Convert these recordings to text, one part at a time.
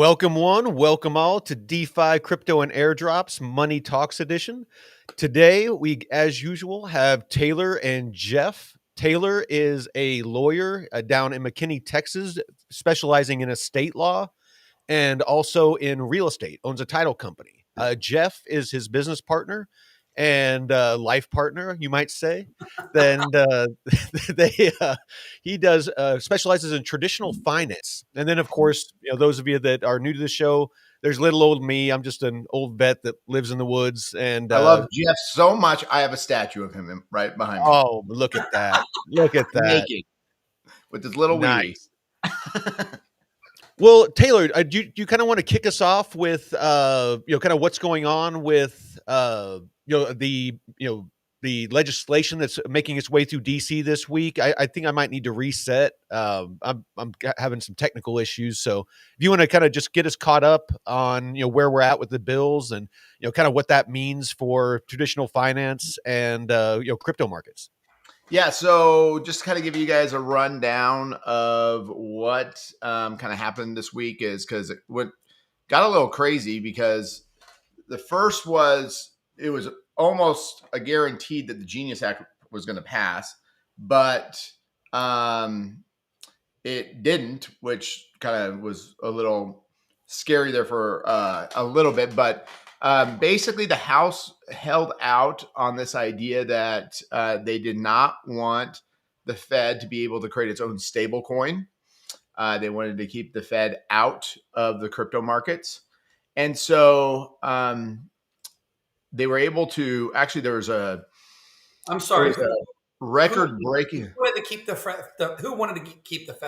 Welcome one, welcome all to DeFi Crypto and Airdrops Money Talks Edition. Today we, as usual, have Taylor and Jeff. Taylor is a lawyer down in McKinney, Texas, specializing in estate law and also in real estate, owns a title company. Jeff is his business partner and life partner, you might say. Then he does specializes in traditional finance. And then, of course, those of you that are new to the show, there's little old me. I'm just an old vet that lives in the woods. And I love Jeff so much. I have a statue of him right behind me. Oh, look at that! Look at that! Naked with his little Nice. wheelies. Well, Taylor, do you kind of want to kick us off with kind of what's going on with the legislation that's making its way through DC this week? I think I might need to reset. I'm having some technical issues, so if you want to kind of just get us caught up on where we're at with the bills and kind of what that means for traditional finance and crypto markets. Yeah, so just kind of give you guys a rundown of what kind of happened this week is because it got a little crazy because the first it was almost a guaranteed that the Genius Act was going to pass, but it didn't, which kind of was a little scary there for a little bit, but basically, the House held out on this idea that they did not want the Fed to be able to create its own stable coin. They wanted to keep the Fed out of the crypto markets. And so they were able to actually, there was a record breaking. Who wanted to keep the Fed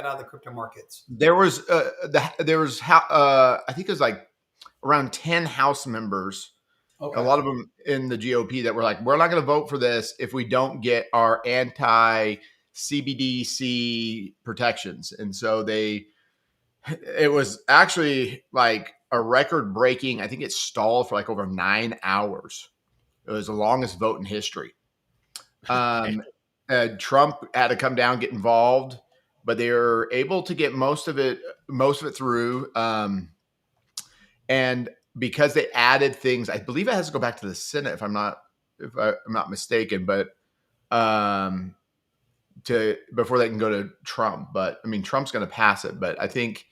out of the crypto markets? There was I think it was like around 10 House members, a lot of them in the GOP, that were like, we're not going to vote for this if we don't get our anti-CBDC protections. And so it was actually like a record breaking, I think it stalled for like over 9 hours. It was the longest vote in history. Trump had to come down, get involved, but they were able to get most of it through. And because they added things, I believe it has to go back to the Senate if I'm not mistaken, but before they can go to Trump. But I mean, Trump's going to pass it, but I think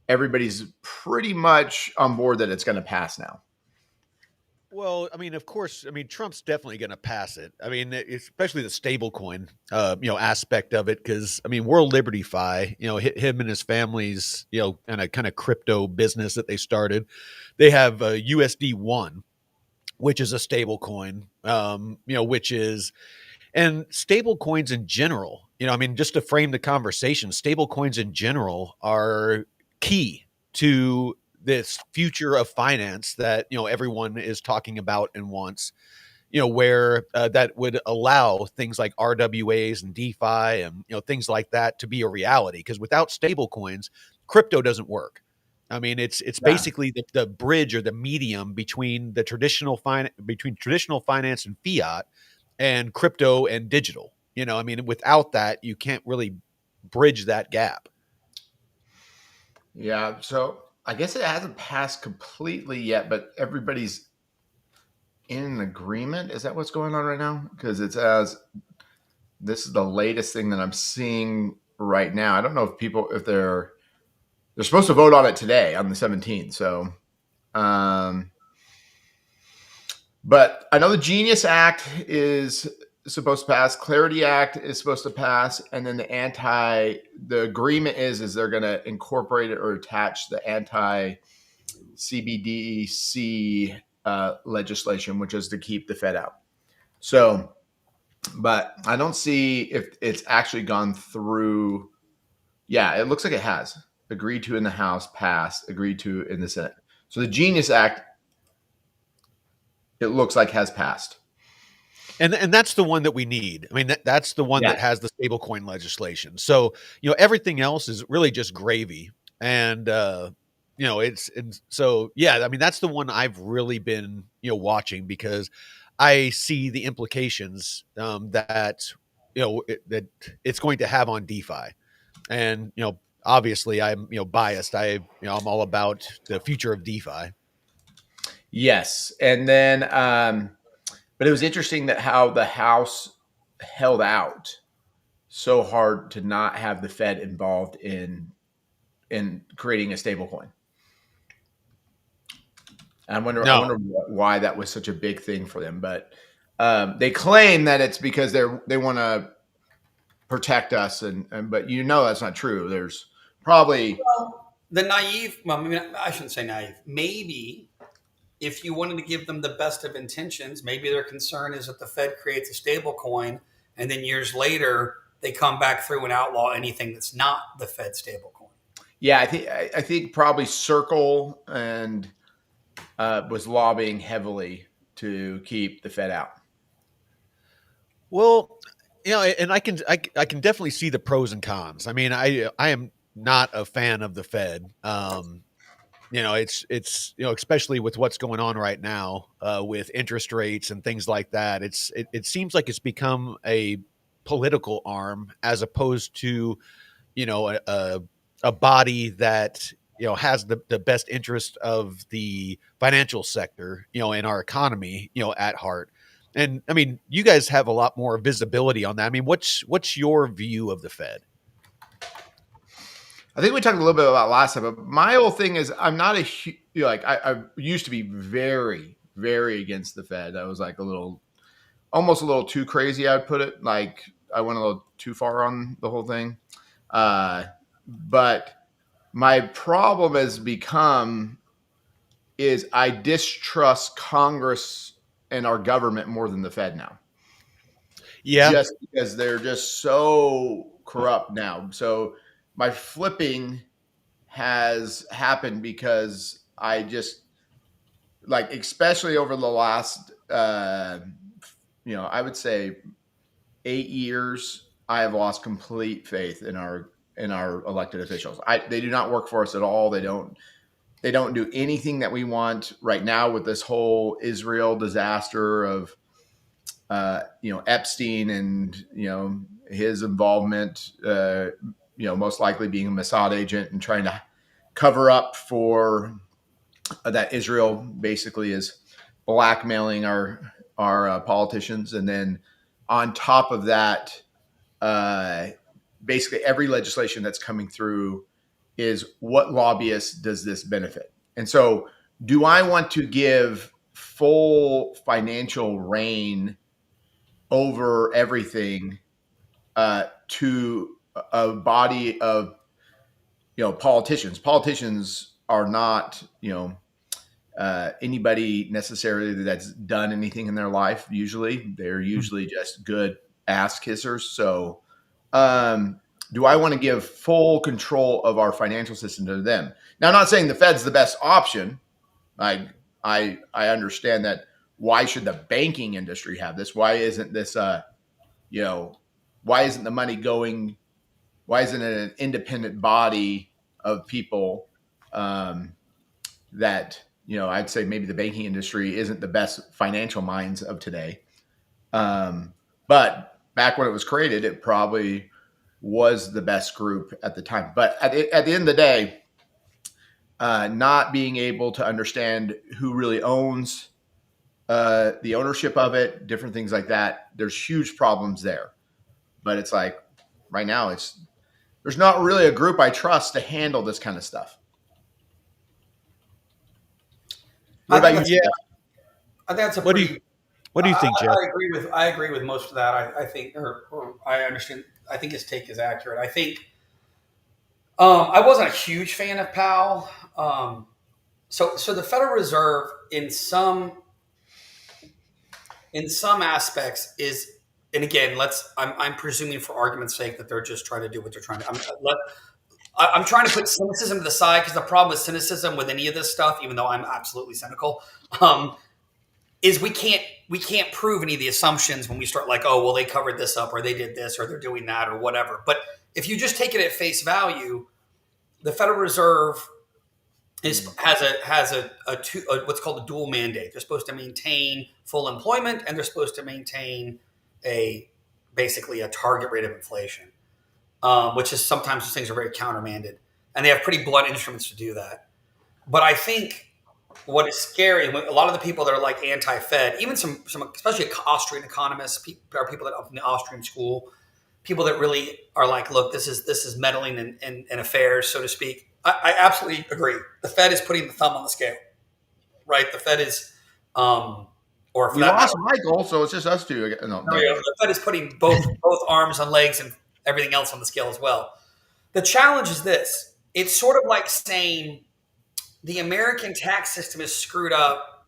everybody's pretty much on board that it's going to pass now. Well, I mean, of course, Trump's definitely going to pass it. I mean, especially the stablecoin, aspect of it, because World Liberty Fi, him and his family's, kind of crypto business that they started. They have USD1, which is a stablecoin, and stablecoins in general. Just to frame the conversation, stablecoins in general are key to this future of finance that everyone is talking about and wants, where that would allow things like RWAs and DeFi and things like that to be a reality. Because without stable coins, crypto doesn't work. It's basically the bridge or the medium between the traditional finance and fiat and crypto and digital. Without that, you can't really bridge that gap. Yeah, so I guess it hasn't passed completely yet, but everybody's in an agreement. Is that what's going on right now? Because this is the latest thing that I'm seeing right now. I don't know if they're supposed to vote on it today on the 17th. So, but I know the Genius Act is supposed to pass. Clarity Act is supposed to pass, and then the agreement is they're going to incorporate it or attach the anti-CBDC legislation, which is to keep the Fed out. So, but I don't see if it's actually gone through. Yeah, it looks like it has agreed to in the House, passed, agreed to in the Senate. So the Genius Act, it looks like, has passed. And that's the one that we need. That's the one that has the stablecoin legislation. So, everything else is really just gravy. And, that's the one I've really been, watching, because I see the implications that it's going to have on DeFi. And, obviously I'm biased. I'm all about the future of DeFi. Yes, and then but it was interesting that how the House held out so hard to not have the Fed involved in creating a stable coin. I No, wonder why that was such a big thing for them. But they claim that it's because they want to protect us, and but that's not true. There's probably Well, the naive, well, maybe I shouldn't say naive. Maybe if you wanted to give them the best of intentions, maybe their concern is that the Fed creates a stable coin and then years later they come back through and outlaw anything that's not the Fed stable coin. yeah. I think probably Circle and was lobbying heavily to keep the Fed out. well, and I can definitely see the pros and cons. I mean, I am not a fan of the Fed. It's especially with what's going on right now with interest rates and things like that. It seems like it's become a political arm as opposed to a body that has the best interest of the financial sector in our economy at heart. And I mean, you guys have a lot more visibility on that. I mean, what's your view of the Fed? I think we talked a little bit about last time, but my whole thing is I'm not I used to be very, very against the Fed. I was like almost a little too crazy, I'd put it. Like I went a little too far on the whole thing. But my problem has become is I distrust Congress and our government more than the Fed now. Yeah. Just because they're just so corrupt now. So my flipping has happened because I just especially over the last I would say 8 years, I have lost complete faith in our elected officials. They do not work for us at all. They don't do anything that we want right now with this whole Israel disaster of Epstein and his involvement, most likely being a Mossad agent and trying to cover up for that Israel basically is blackmailing our politicians, and then on top of that, basically every legislation that's coming through is what lobbyists does this benefit, and so do I want to give full financial reign over everything to a body of politicians? Politicians are not anybody necessarily that's done anything in their life. Usually they're usually just good ass kissers. So do I want to give full control of our financial system to them? Now, I'm not saying the Fed's the best option. I understand that. Why should the banking industry have this? Why isn't this why isn't the money going? Why isn't it an independent body of people that I'd say maybe the banking industry isn't the best financial minds of today, but back when it was created, it probably was the best group at the time. But at the end of the day, not being able to understand who really owns the ownership of it, different things like that, there's huge problems there. But it's like right now, there's not really a group I trust to handle this kind of stuff. What about you? I think that's a What do pretty. you think, Jeff? I agree with most of that. I think, or I understand. I think his take is accurate. I think I wasn't a huge fan of Powell. So the Federal Reserve in some aspects is, and again, I'm presuming for argument's sake that they're just trying to do what they're trying to. I'm trying to put cynicism to the side, because the problem with cynicism with any of this stuff, even though I'm absolutely cynical, is we can't prove any of the assumptions when we start like, oh, well, they covered this up, or they did this, or they're doing that, or whatever. But if you just take it at face value, the Federal Reserve has what's called a dual mandate. They're supposed to maintain full employment, and they're supposed to maintain basically a target rate of inflation. which is sometimes those things are very countermanded, and they have pretty blunt instruments to do that. But I think what is scary, a lot of the people that are like anti-Fed, even some especially Austrian economists, people that are from the Austrian school, people that really are like, look, this is meddling in affairs, so to speak. I absolutely agree. The Fed is putting the thumb on the scale, right? The Fed is, or for We that lost matter, Michael, so it's just us two again. No, no, yeah, the Fed is putting both arms and legs and everything else on the scale as well. The challenge is this: it's sort of like saying the American tax system is screwed up,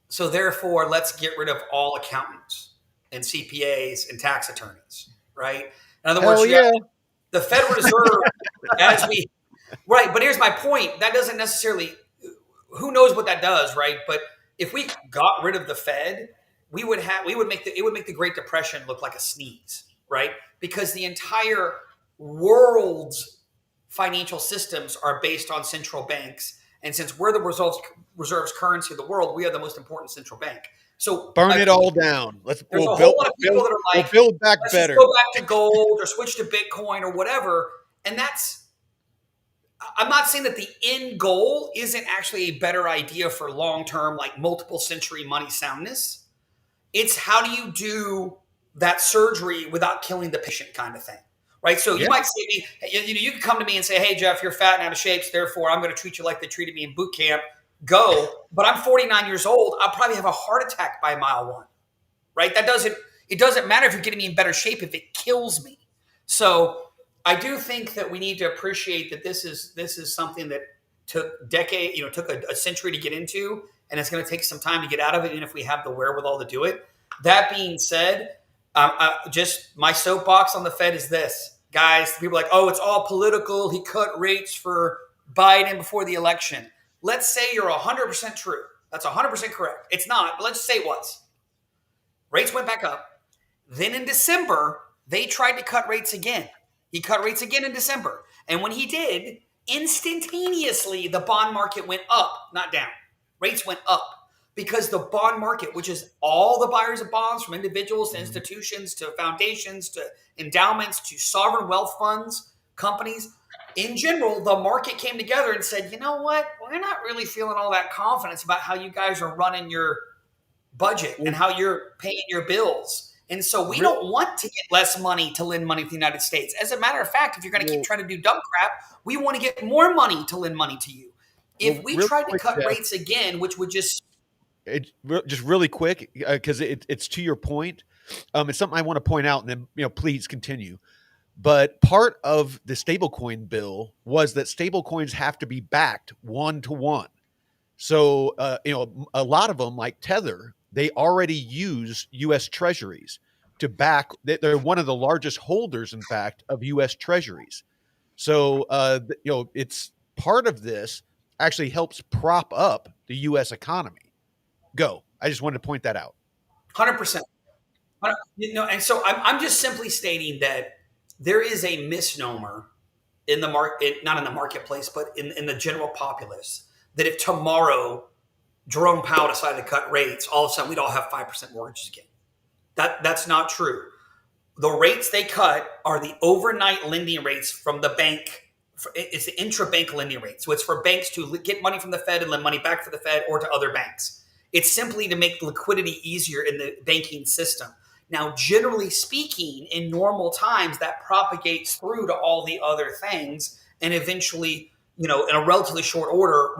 so therefore let's get rid of all accountants and CPAs and tax attorneys, right? In other words, Hell yeah. the Federal Reserve, as we right. But here's my point: that doesn't necessarily. Who knows what that does, right? But if we got rid of the Fed, it would make the Great Depression look like a sneeze, right? Because the entire world's financial systems are based on central banks, and since we're the reserves currency of the world, we are the most important central bank. So Burn it all down. there's a whole lot of people that are like, we'll build back let's better. just go back to gold or switch to Bitcoin or whatever. And I'm not saying that the end goal isn't actually a better idea for long-term, like multiple century money soundness. It's how do you do that surgery without killing the patient kind of thing, right? So you might say to me, you can come to me and say, hey, Jeff, you're fat and out of shape, so therefore I'm going to treat you like they treated me in boot camp. Go. But I'm 49 years old. I'll probably have a heart attack by mile one, right? It doesn't matter if you're getting me in better shape if it kills me. So I do think that we need to appreciate that this is something that took a century to get into, and it's going to take some time to get out of it, even if we have the wherewithal to do it. That being said, just my soapbox on the Fed is this, guys. People are like, oh, it's all political. He cut rates for Biden before the election. Let's say you're 100% true. That's 100% correct. It's not, but let's just say it was. Rates went back up. Then in December, they tried to cut rates again. He cut rates again in December. And when he did, instantaneously, the bond market went up, not down. Rates went up because the bond market, which is all the buyers of bonds from individuals to institutions to foundations to endowments to sovereign wealth funds, companies, in general, the market came together and said, you know what? We're not really feeling all that confidence about how you guys are running your budget and how you're paying your bills. And so we don't want to get less money to lend money to the United States. As a matter of fact, if you're going to keep trying to do dumb crap, we want to get more money to lend money to you. If we tried to cut rates again, which would just really quick, because it's to your point. It's something I want to point out, and then please continue. But part of the stablecoin bill was that stablecoins have to be backed 1-to-1. So a lot of them, like Tether, they already use U.S. Treasuries to back. They're one of the largest holders, in fact, of U.S. Treasuries. So it's part of this actually helps prop up the U.S. economy. Go. I just wanted to point that out. 100%. And so I'm just simply stating that there is a misnomer in the market, not in the marketplace, but in the general populace, that if tomorrow Jerome Powell decided to cut rates, all of a sudden we'd all have 5% mortgages again. That's not true. The rates they cut are the overnight lending rates from the bank. It's the intra-bank lending rate. So it's for banks to get money from the Fed and lend money back to the Fed or to other banks. It's simply to make liquidity easier in the banking system. Now, generally speaking, in normal times, that propagates through to all the other things. And eventually, in a relatively short order,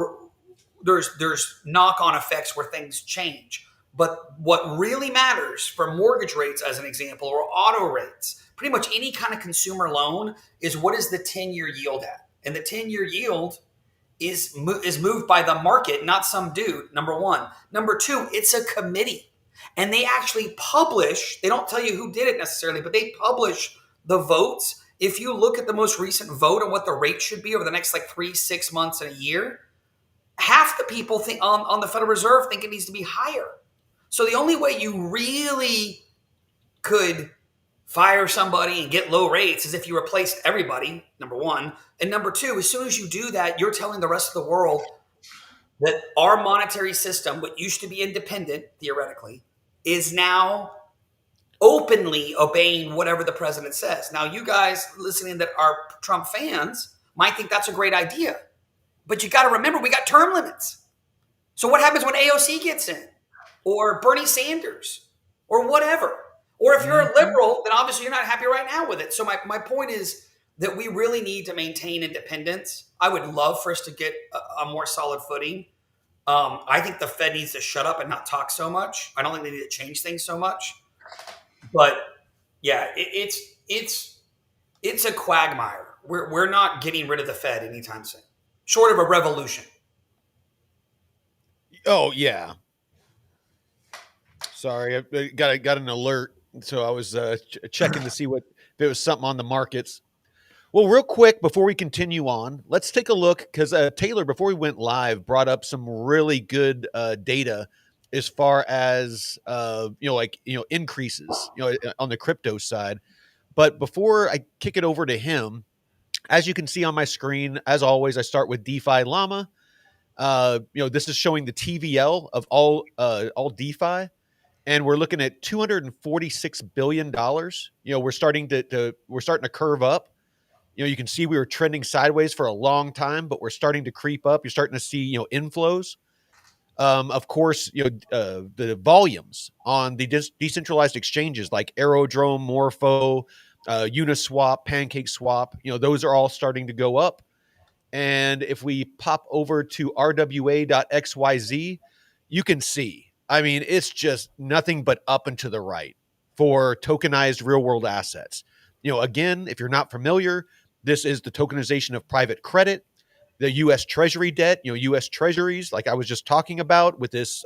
there's knock-on effects where things change. But what really matters for mortgage rates, as an example, or auto rates, pretty much any kind of consumer loan, is what is the 10-year yield at? And the 10-year yield is moved by the market, not some dude, number one. Number two, it's a committee. And they actually publish, they don't tell you who did it necessarily, but they publish the votes. If you look at the most recent vote on what the rate should be over the next 3, 6 months, and a year, half the people think on the Federal Reserve think it needs to be higher. So the only way you really could fire somebody and get low rates is if you replaced everybody, number one. And number two, as soon as you do that, you're telling the rest of the world that our monetary system, what used to be independent, theoretically, is now openly obeying whatever the president says. Now, you guys listening that are Trump fans might think that's a great idea, but you got to remember we got term limits. So what happens when AOC gets in, or Bernie Sanders, or whatever? Or if you're a liberal, then obviously you're not happy right now with it. So my point is that we really need to maintain independence. I would love for us to get a more solid footing. I think the Fed needs to shut up and not talk so much. I don't think they need to change things so much. But yeah, it's a quagmire. We're not getting rid of the Fed anytime soon, short of a revolution. Oh yeah. Sorry, I got an alert, so I was checking to see what if it was something on the markets. Well, real quick before we continue on, let's take a look because Taylor, before we went live, brought up some really good data as far as increases, on the crypto side. But before I kick it over to him, as you can see on my screen, as always, I start with DeFi Llama. This is showing the TVL of all DeFi, and we're looking at $246 billion. We're starting to curve up. You can see we were trending sideways for a long time, but we're starting to creep up. You're starting to see, inflows. Of course, the volumes on the decentralized exchanges like Aerodrome, Morpho, Uniswap, PancakeSwap, those are all starting to go up. And if we pop over to rwa.xyz, you can see, I mean, it's just nothing but up and to the right for tokenized real world assets. Again, if you're not familiar, this is the tokenization of private credit, the U.S. Treasury debt, U.S. Treasuries, like I was just talking about with this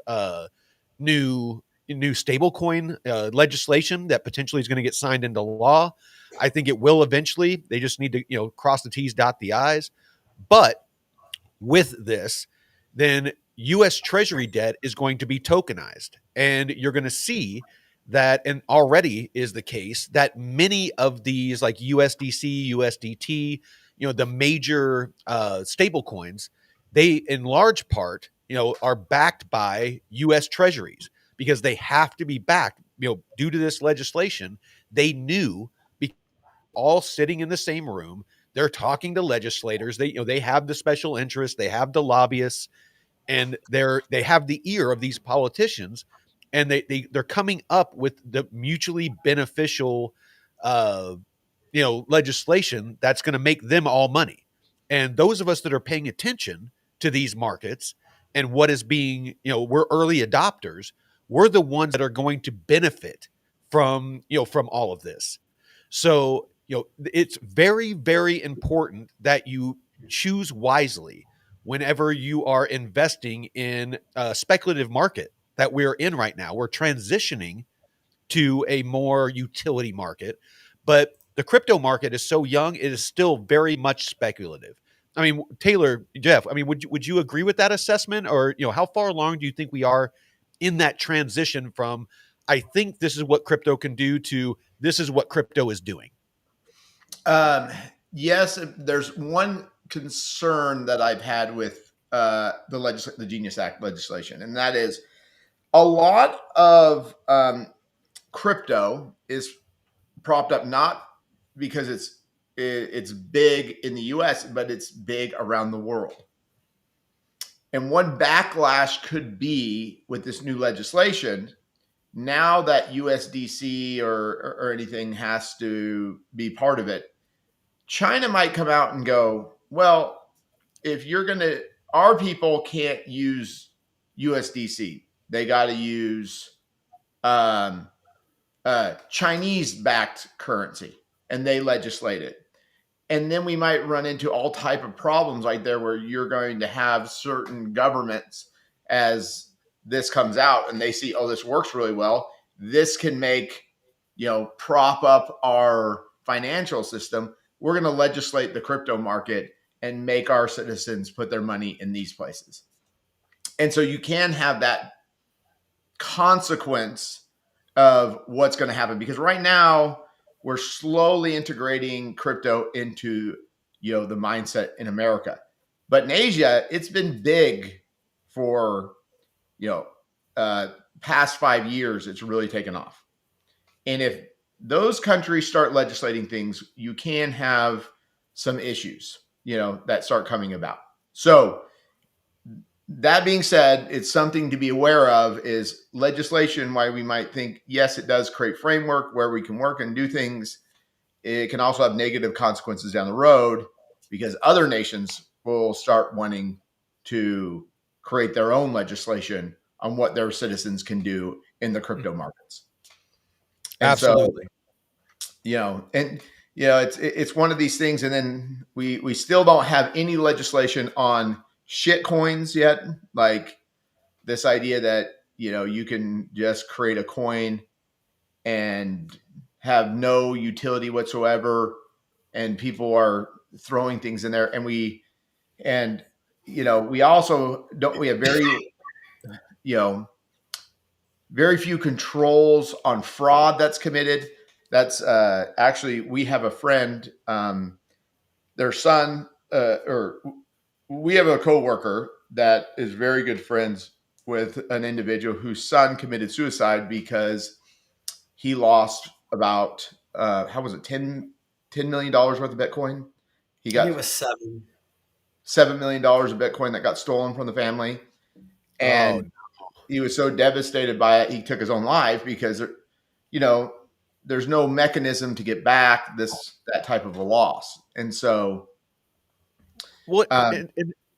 new stablecoin legislation that potentially is going to get signed into law. I think it will eventually. They just need to, cross the T's, dot the I's. But with this, then U.S. Treasury debt is going to be tokenized. And you're going to see that, and already is the case, that many of these like USDC, USDT, the major stable coins, they in large part, are backed by U.S. Treasuries because they have to be backed, due to this legislation. They knew, because all sitting in the same room, they're talking to legislators. They have the special interests, they have the lobbyists, and they have the ear of these politicians, and they're coming up with the mutually beneficial legislation that's going to make them all money. And those of us that are paying attention to these markets and what is being, we're early adopters, we're the ones that are going to benefit from all of this. So, it's very, very important that you choose wisely whenever you are investing in a speculative market that we're in right now. We're transitioning to a more utility market, but the crypto market is so young, it is still very much speculative. I mean, Taylor, Jeff, I mean, would you agree with that assessment? Or, how far along do you think we are in that transition from, I think this is what crypto can do, to this is what crypto is doing? Yes, there's one concern that I've had with the Genius Act legislation, and that is a lot of crypto is propped up not because it's big in the U.S., but it's big around the world. And one backlash could be with this new legislation. Now that USDC or anything has to be part of it, China might come out and go, well, if you're going to, our people can't use USDC. They got to use Chinese backed currency, and they legislate it. And then we might run into all type of problems like there where you're going to have certain governments, as this comes out and they see, oh, this works really well, this can make, prop up our financial system. We're going to legislate the crypto market and make our citizens put their money in these places. And so you can have that consequence of what's going to happen, because right now we're slowly integrating crypto into, the mindset in America. But in Asia, it's been big for, past 5 years. It's really taken off. And if those countries start legislating things, you can have some issues, that start coming about. So that being said, it's something to be aware of is legislation. Why we might think, yes, it does create framework where we can work and do things. It can also have negative consequences down the road because other nations will start wanting to create their own legislation on what their citizens can do in the crypto markets. And so, Absolutely. it's one of these things. And then we still don't have any legislation on shit coins yet. Like this idea that, you can just create a coin and have no utility whatsoever. And people are throwing things in there. We also don't, we have very few controls on fraud that's committed. That's actually, we have a friend, their son, or we have a coworker that is very good friends with an individual whose son committed suicide because he lost about, how was it, $10 million worth of Bitcoin. He I think got it was 7. $7 million of Bitcoin that got stolen from the family. Oh, And he was so devastated by it, he took his own life because, there's no mechanism to get back that type of a loss. And so, well, um,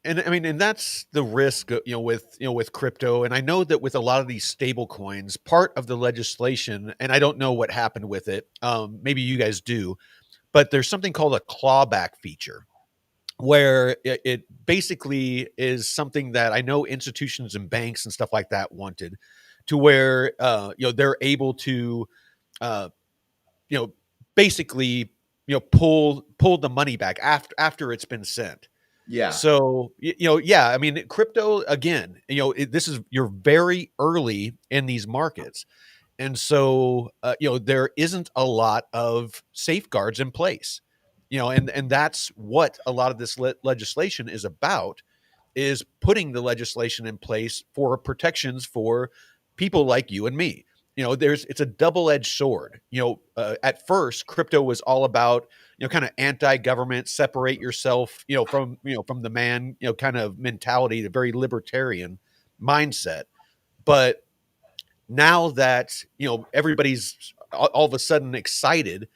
and I mean, and that's the risk, with crypto. And I know that with a lot of these stable coins, part of the legislation, and I don't know what happened with it. Maybe you guys do, but there's something called a clawback feature where it basically is something that I know institutions and banks and stuff like that wanted to where, they're able to, uh, you know, basically, pull the money back after it's been sent. yeah, So, yeah, I mean, crypto again, this is you're very early in these markets. And so, there isn't a lot of safeguards in place, and that's what a lot of this legislation is about, is putting the legislation in place for protections for people like you and me. It's a double-edged sword. At first, crypto was all about, kind of anti-government, separate yourself, from the man, kind of mentality, the very libertarian mindset. But now that, everybody's all of a sudden excited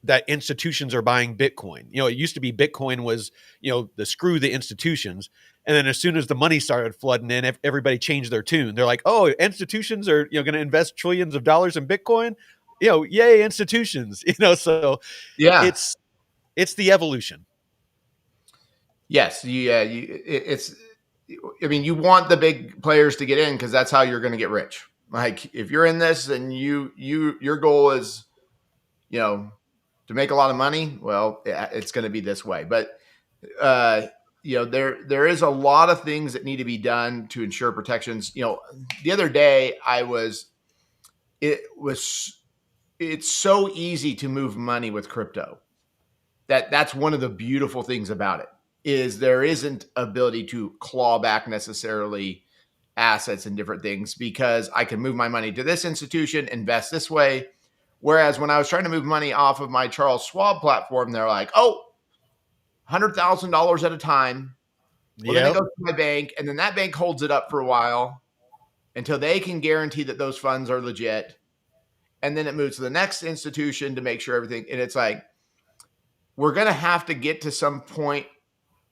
that institutions are buying Bitcoin. It used to be Bitcoin was, the screw the institutions. And then as soon as the money started flooding in, everybody changed their tune. They're like, oh, institutions are, going to invest trillions of dollars in Bitcoin. Yay, institutions. So yeah, it's the evolution. yes, it's. I mean, you want the big players to get in because that's how you're going to get rich. Like if you're in this and your goal is, to make a lot of money, well, yeah, it's going to be this way. But there is a lot of things that need to be done to ensure protections. The other day it's so easy to move money with crypto. That's one of the beautiful things about it is there isn't ability to claw back necessarily assets and different things because I can move my money to this institution, invest this way. Whereas when I was trying to move money off of my Charles Schwab platform, they're like, oh, $100,000 at a time. Well, then it Yep. goes to my bank, and then that bank holds it up for a while until they can guarantee that those funds are legit. And then it moves to the next institution to make sure everything. And it's like, we're going to have to get to some point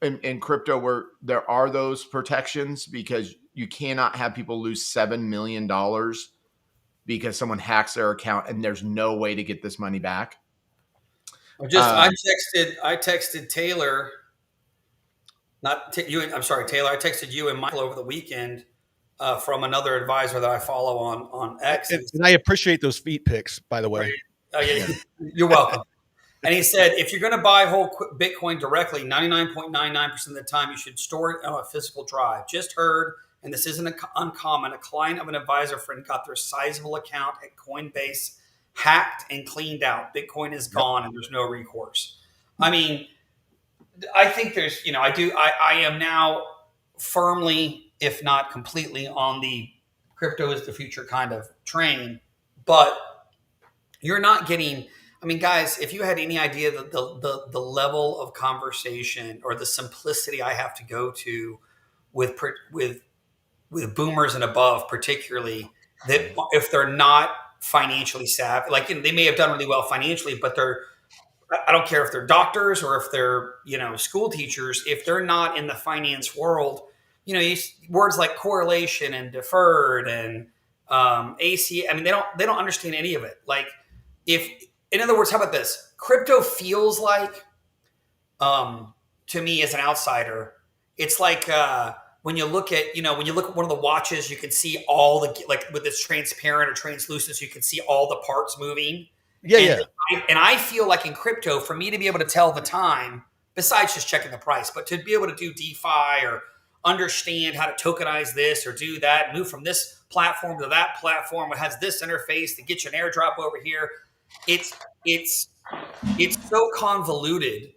in crypto where there are those protections because you cannot have people lose $7 million because someone hacks their account and there's no way to get this money back. I texted Taylor, not you. I'm sorry, Taylor. I texted you and Michael over the weekend from another advisor that I follow on X. And I appreciate those feet pics, by the way. Oh yeah, you're welcome. And he said, if you're going to buy whole Bitcoin directly, 99.99% of the time, you should store it on a physical drive. Just heard, and this isn't uncommon, a client of an advisor friend got their sizable account at Coinbase hacked and cleaned out. Bitcoin is gone and there's no recourse. I mean, I think there's, I am now firmly, if not completely, on the crypto is the future kind of train. But you're not getting. I mean, guys, if you had any idea that the level of conversation or the simplicity I have to go to with with boomers and above, particularly, that if they're not financially savvy, like, you know, they may have done really well financially, but they're, I don't care if they're doctors or if they're, you know, school teachers, if they're not in the finance world, you know, words like correlation and deferred and AC. I mean, they don't understand any of it. Like, if, in other words, how about this? Crypto feels like, um, to me as an outsider, it's like, when you look at, you know, when you look at one of the watches, you can see all the, like, with this transparent or translucent, so you can see all the parts moving. Yeah, And yeah. I feel like in crypto, for me to be able to tell the time, besides just checking the price, but to be able to do DeFi or understand how to tokenize this or do that, move from this platform to that platform that has this interface to get you an airdrop over here, it's it's it's so convoluted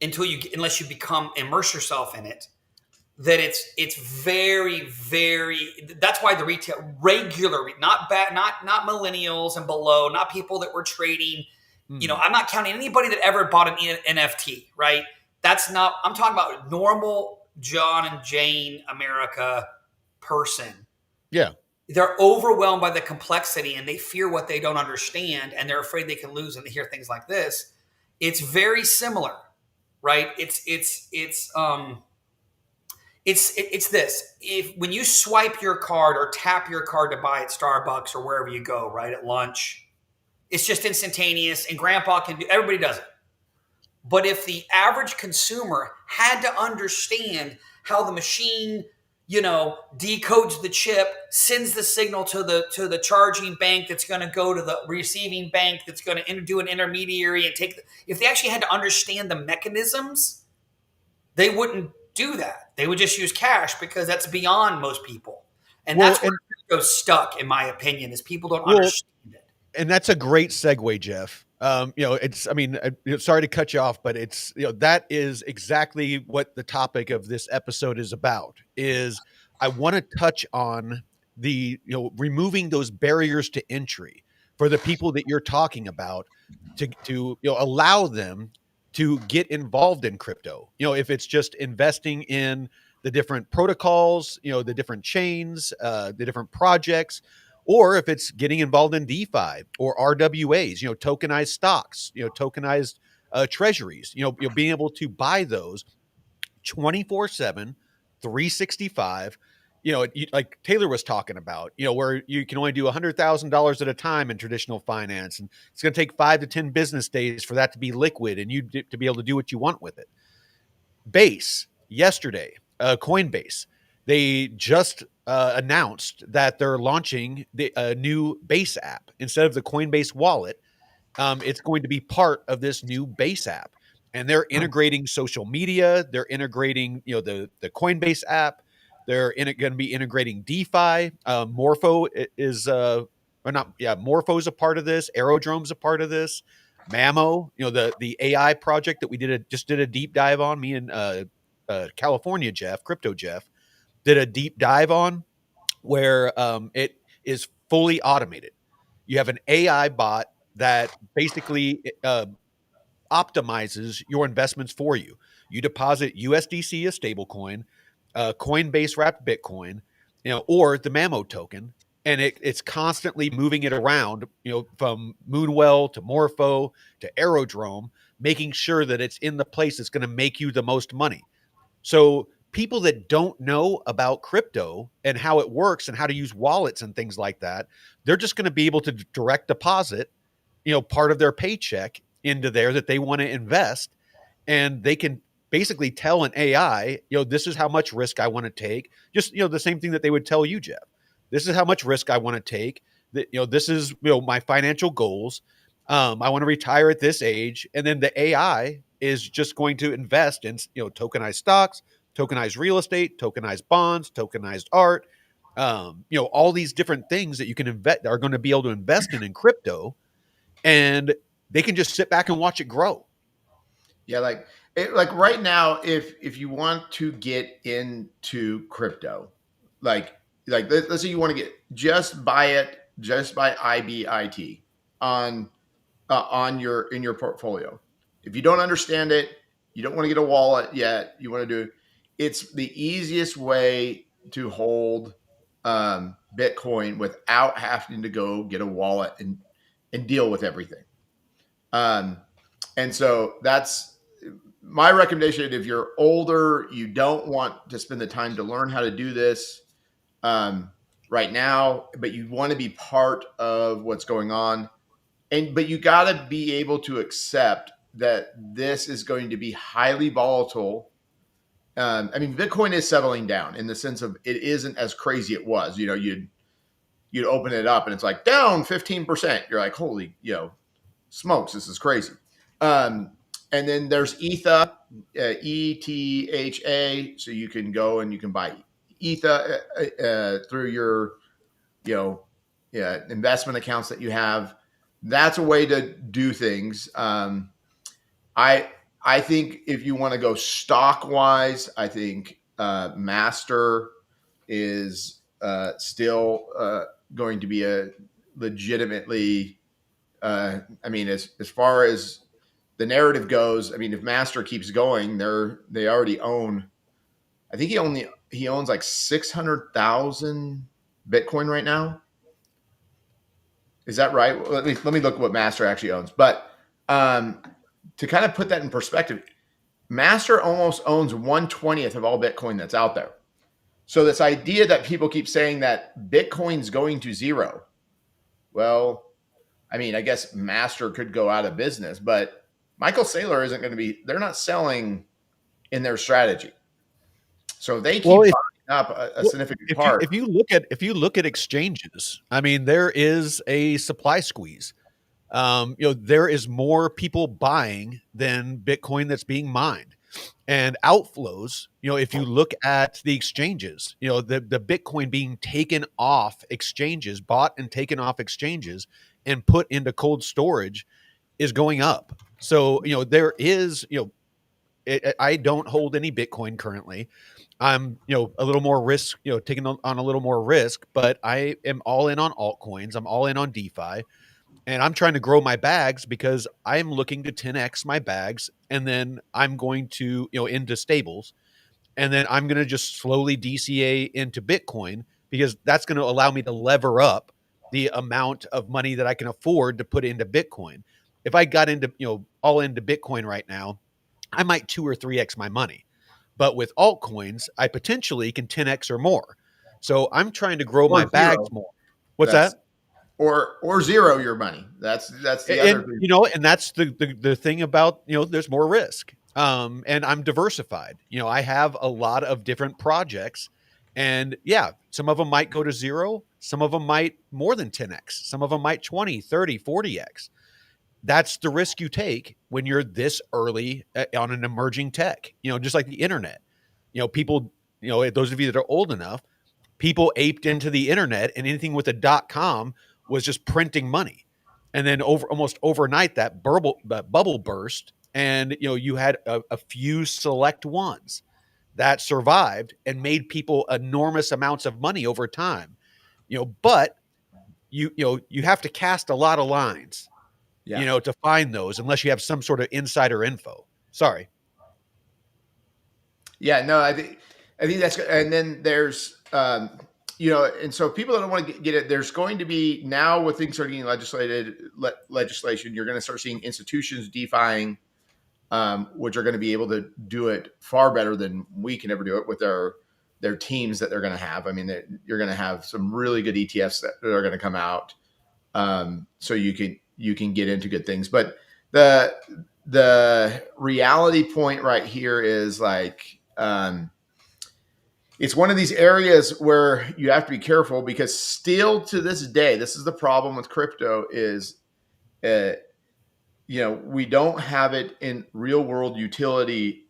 until you, unless you become immerse yourself in it, that it's very, very, that's why the retail, regular, not bad, not millennials and below, not people that were trading, you know, I'm not counting anybody that ever bought an NFT, right? That's not, I'm talking about normal John and Jane America person. Yeah. They're overwhelmed by the complexity and they fear what they don't understand and they're afraid they can lose, and they hear things like this. It's very similar, right? It's this. If when you swipe your card or tap your card to buy at Starbucks or wherever you go, right, at lunch, it's just instantaneous, and grandpa can do, everybody does it. But if the average consumer had to understand how the machine, you know, decodes the chip, sends the signal to the charging bank that's going to go to the receiving bank that's going to do an intermediary and if they actually had to understand the mechanisms, they wouldn't do that. They would just use cash because that's beyond most people. And Well, that's where it goes stuck, in my opinion, is people don't well, understand it. and that's a great segue, Jeff. You know, it's, I mean, sorry to cut you off, but it's, you know, that is exactly what the topic of this episode is about. Is I want to touch on the, you know, removing those barriers to entry for the people that you're talking about to, you know, allow them to get involved in crypto. You know, if it's just investing in the different protocols, you know, the different chains, the different projects, or if it's getting involved in DeFi or RWAs, you know, tokenized stocks, you know, tokenized treasuries, you know, being able to buy those 24/7, 365. You know, like Taylor was talking about, you know, where you can only do $100,000 at a time in traditional finance, and it's going to take 5 to 10 business days for that to be liquid and you to be able to do what you want with it. Base yesterday, Coinbase, they just announced that they're launching the new Base app instead of the Coinbase wallet. It's going to be part of this new Base app, and they're integrating social media. They're integrating, you know, the Coinbase app. They're going to be integrating DeFi. Morpho is or not? Yeah, Morpho is a part of this. Aerodrome's a part of this. Mamo, you know, the AI project that we just did a deep dive on. Me and California Jeff, Crypto Jeff, did a deep dive on, where it is fully automated. You have an AI bot that basically optimizes your investments for you. You deposit USDC, a stable coin, Coinbase wrapped Bitcoin, you know, or the Mamo token, and it's constantly moving it around, you know, from Moonwell to Morpho to Aerodrome, making sure that it's in the place that's going to make you the most money. So people that don't know about crypto and how it works and how to use wallets and things like that, they're just going to be able to direct deposit, you know, part of their paycheck into there that they want to invest, and they can basically tell an AI, you know, this is how much risk I want to take. Just, you know, the same thing that they would tell you, Jeff. This is how much risk I want to take. That, you know, this is, you know, my financial goals. I want to retire at this age, and then the AI is just going to invest in, you know, tokenized stocks, tokenized real estate, tokenized bonds, tokenized art. You know, all these different things that you can invest are going to be able to invest in crypto, and they can just sit back and watch it grow. Yeah, like right now, if you want to get into crypto, like let's say you want to get just buy it, just buy IBIT. on in your portfolio. If you don't understand it, you don't want to get a wallet yet. You want to do it's the easiest way to hold Bitcoin without having to go get a wallet and deal with everything. And so that's my recommendation. If you're older, you don't want to spend the time to learn how to do this right now, but you want to be part of what's going on. But you got to be able to accept that this is going to be highly volatile. I mean, Bitcoin is settling down in the sense of it isn't as crazy it was. You know, you'd open it up and it's like down 15%. You're like, holy, smokes, this is crazy. And then there's ETHA, ETHA. So you can go and you can buy ETHA through your, investment accounts that you have. That's a way to do things. I think if you want to go stock wise, I think Master is still going to be a legitimately. I mean, as far as the narrative goes, I mean, if Master keeps going, they already own. I think he owns like 600,000 Bitcoin right now. Is that right? Let me look what Master actually owns. But to kind of put that in perspective, Master almost owns 1/20th of all Bitcoin that's out there. So this idea that people keep saying that Bitcoin's going to zero, well, I mean, I guess Master could go out of business, but Michael Saylor isn't going to be. They're not selling in their strategy, so they keep buying up a significant part. If you look at exchanges, I mean, there is a supply squeeze. There is more people buying than Bitcoin that's being mined, and outflows. If you look at the exchanges, the Bitcoin being taken off exchanges, bought and taken off exchanges, and put into cold storage is going up. So there is I don't hold any Bitcoin currently. I'm, a little more risk, taking on a little more risk, but I am all in on altcoins. I'm all in on DeFi, and I'm trying to grow my bags because I'm looking to 10x my bags, and then I'm going to, into stables, and then I'm going to just slowly DCA into Bitcoin because that's going to allow me to lever up the amount of money that I can afford to put into Bitcoin. If I got into, all into Bitcoin right now, I might 2 or 3x my money. But with altcoins, I potentially can 10x or more. So I'm trying to grow my bags more. What's that? Or zero your money. That's the other thing. And that's the thing about, there's more risk. And I'm diversified. I have a lot of different projects, and yeah, some of them might go to zero. Some of them might more than 10x. Some of them might 20, 30, 40x. That's the risk you take when you're this early on an emerging tech, just like the internet. People, those of you that are old enough, people aped into the internet, and anything with a .com was just printing money. And then almost overnight, that bubble burst, and you had a few select ones that survived and made people enormous amounts of money over time. But you have to cast a lot of lines. Yeah. To find those, unless you have some sort of insider info. Sorry. Yeah, no, I think that's good. And then there's, and so people that don't want to get it, there's going to be now with things starting getting legislation, you're going to start seeing institutions DeFiing, which are going to be able to do it far better than we can ever do it with their teams that they're going to have. I mean, you're going to have some really good ETFs that are going to come out. So you can get into good things, but the reality point right here is like, it's one of these areas where you have to be careful because still to this day, this is the problem with crypto is, we don't have it in real world utility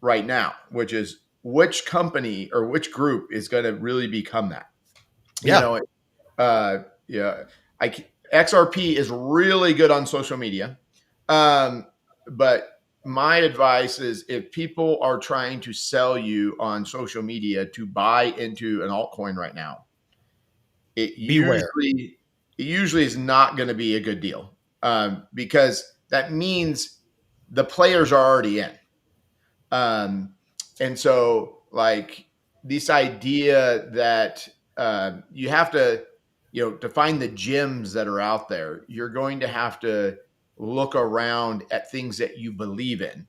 right now, which is which company or which group is going to really become that. Yeah. XRP is really good on social media. But my advice is if people are trying to sell you on social media to buy into an altcoin right now, it Beware. it usually is not going to be a good deal, because that means the players are already in. And so, like, this idea that you have to, to find the gems that are out there, you're going to have to look around at things that you believe in,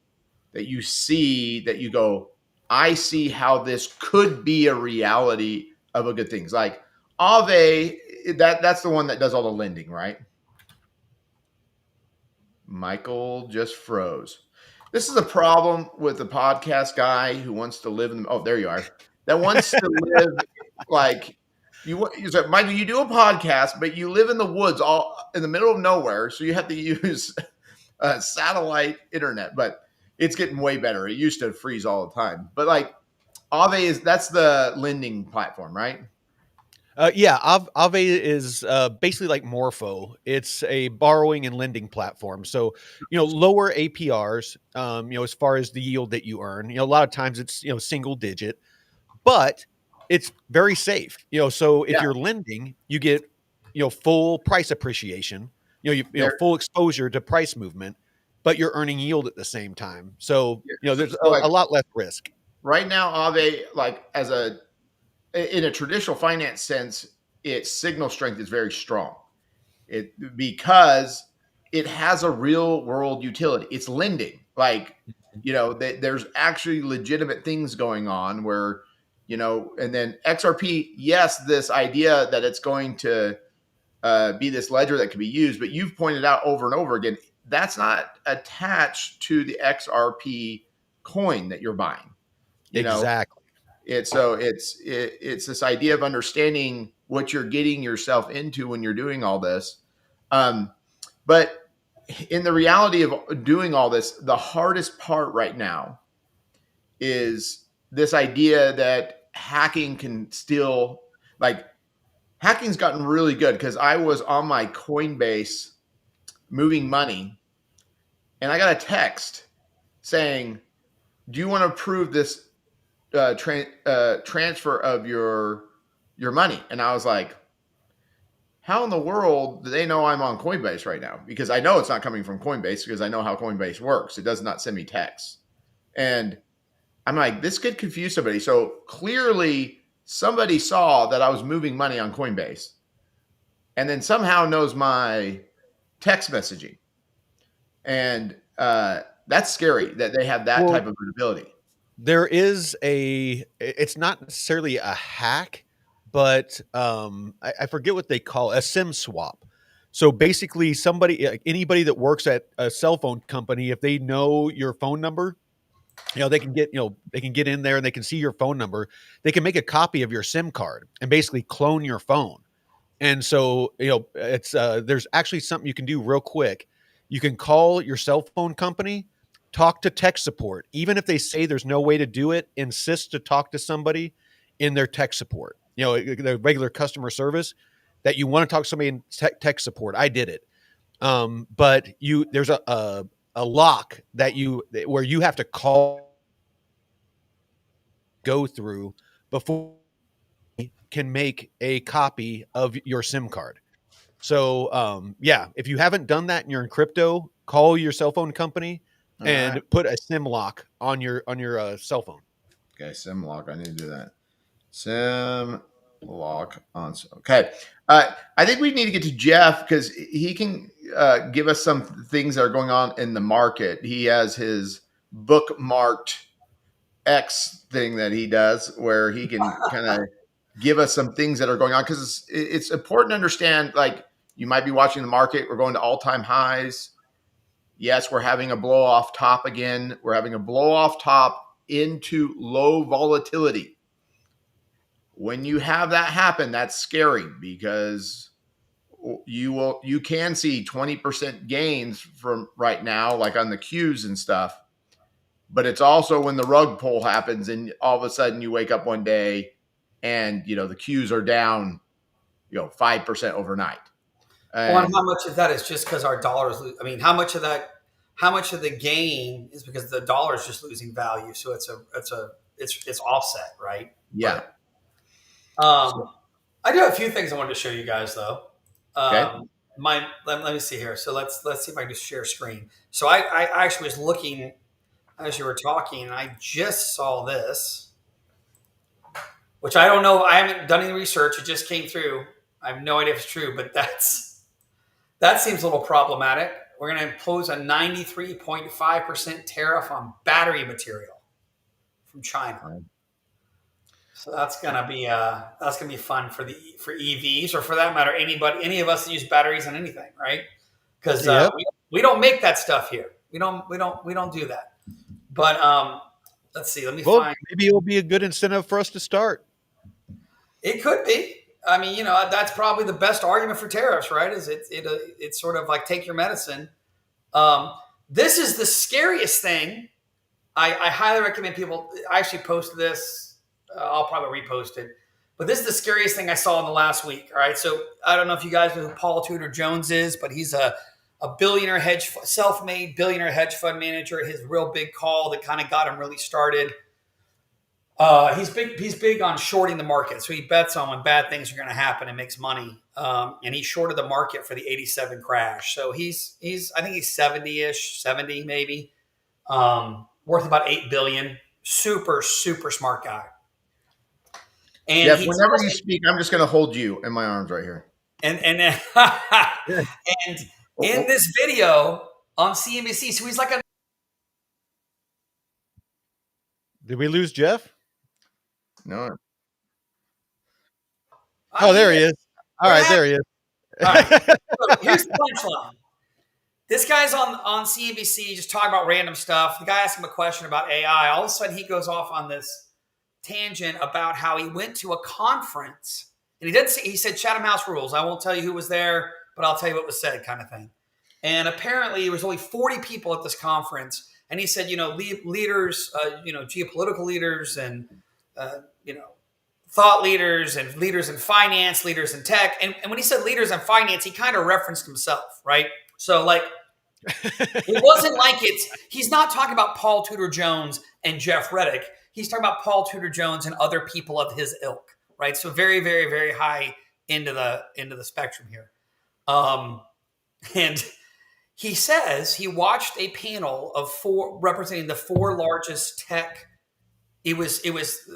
that you see, that you go, I see how this could be a reality of a good things. Like Aave, that's the one that does all the lending, right? Michael just froze. This is a problem with the podcast guy who wants to live in. Oh, there you are. That wants to live like you said, Michael. You do a podcast, but you live in the woods, all in the middle of nowhere, so you have to use satellite internet. But it's getting way better. It used to freeze all the time. But like Aave that's the lending platform, right? Yeah, Aave is basically like Morpho. It's a borrowing and lending platform. So, lower APRs, as far as the yield that you earn. A lot of times it's, single digit, but it's very safe. So if Yeah. you're lending, you get, full price appreciation, full exposure to price movement, but you're earning yield at the same time. So, there's like a lot less risk. right now, Aave, like in a traditional finance sense, its signal strength is very strong. Because it has a real world utility. It's lending. Like, there's actually legitimate things going on where, and then XRP, yes, this idea that it's going to be this ledger that can be used, but you've pointed out over and over again, that's not attached to the XRP coin that you're buying. Exactly. It's this idea of understanding what you're getting yourself into when you're doing all this. But in the reality of doing all this, the hardest part right now is this idea that hacking can still, like, hacking's gotten really good because I was on my Coinbase moving money and I got a text saying, do you want to approve this transfer of your money? And I was like, how in the world do they know I'm on Coinbase right now? Because I know it's not coming from Coinbase because I know how Coinbase works. It does not send me texts. And I'm like, this could confuse somebody. So clearly somebody saw that I was moving money on Coinbase and then somehow knows my text messaging. And that's scary that they have that type of ability. There is it's not necessarily a hack, but I forget what they call a SIM swap. So basically anybody that works at a cell phone company, if they know your phone number, they can get in there and they can see your phone number. They can make a copy of your SIM card and basically clone your phone. And so, it's there's actually something you can do real quick. You can call your cell phone company, talk to tech support. Even if they say there's no way to do it, insist to talk to somebody in their tech support. The regular customer service that you want to talk to somebody in tech support. I did it. But there's a lock where you have to go through before you can make a copy of your SIM card. So, if you haven't done that and you're in crypto, call your cell phone company and put a SIM lock on your cell phone. Okay, SIM lock. I need to do that. SIM lock on. Okay. I think we need to get to Jeff because he can give us some things that are going on in the market. He has his bookmarked X thing that he does where he can kind of give us some things that are going on because it's important to understand, like, you might be watching the market. We're going to all-time highs. Yes, we're having a blow off top again. We're having a blow off top into low volatility. When you have that happen, that's scary because you can see 20% gains from right now, like on the Qs and stuff. But it's also when the rug pull happens and all of a sudden you wake up one day and the Qs are down 5% overnight. And how much of that is just because our dollars? I mean, how much of the gain is because the dollar is just losing value? So it's offset, right? Yeah. But, I do have a few things I wanted to show you guys though. Okay. Let me see here. So let's see if I can just share screen. So I actually was looking as you were talking, and I just saw this, which I don't know. I haven't done any research. It just came through. I have no idea if it's true, but that seems a little problematic. We're going to impose a 93.5% tariff on battery material from China. Right. So that's gonna be fun for EVs, or for that matter, any of us that use batteries on anything, right? Because Yep. we don't make that stuff here. We don't do that. But let's see. Let me Well, find. maybe it'll be a good incentive for us to start. It could be. I mean, that's probably the best argument for tariffs, right? Is it's sort of like take your medicine. This is the scariest thing. I highly recommend people. I actually posted this. I'll probably repost it. But this is the scariest thing I saw in the last week. All right. So I don't know if you guys know who Paul Tudor Jones is, but he's a billionaire self-made billionaire hedge fund manager. His real big call that kind of got him really started. He's big on shorting the market. So he bets on when bad things are going to happen and makes money. And he shorted the market for the 87 crash. So he's I think he's 70-ish, 70 maybe. Worth about 8 billion. Super, super smart guy. And Jeff, whenever you speak, I'm just going to hold you in my arms right here. And in this video on CNBC, so he's like a. Did we lose Jeff? No. Oh, there he is. All right, there he is. All right. So here's the punchline. This guy's on CNBC just talking about random stuff. The guy asked him a question about AI. All of a sudden, he goes off on this tangent about how he went to a conference. And he said Chatham House rules. I won't tell you who was there, but I'll tell you what was said, kind of thing. And apparently, there was only 40 people at this conference. And he said, leaders, geopolitical leaders and, thought leaders and leaders in finance, leaders in tech. And when he said leaders in finance, he kind of referenced himself, right? So, it wasn't like he's not talking about Paul Tudor Jones and Jeff Reddick. He's talking about Paul Tudor Jones and other people of his ilk, right? So very, very, very high into the spectrum here. And he says he watched a panel of four representing the four largest tech. It was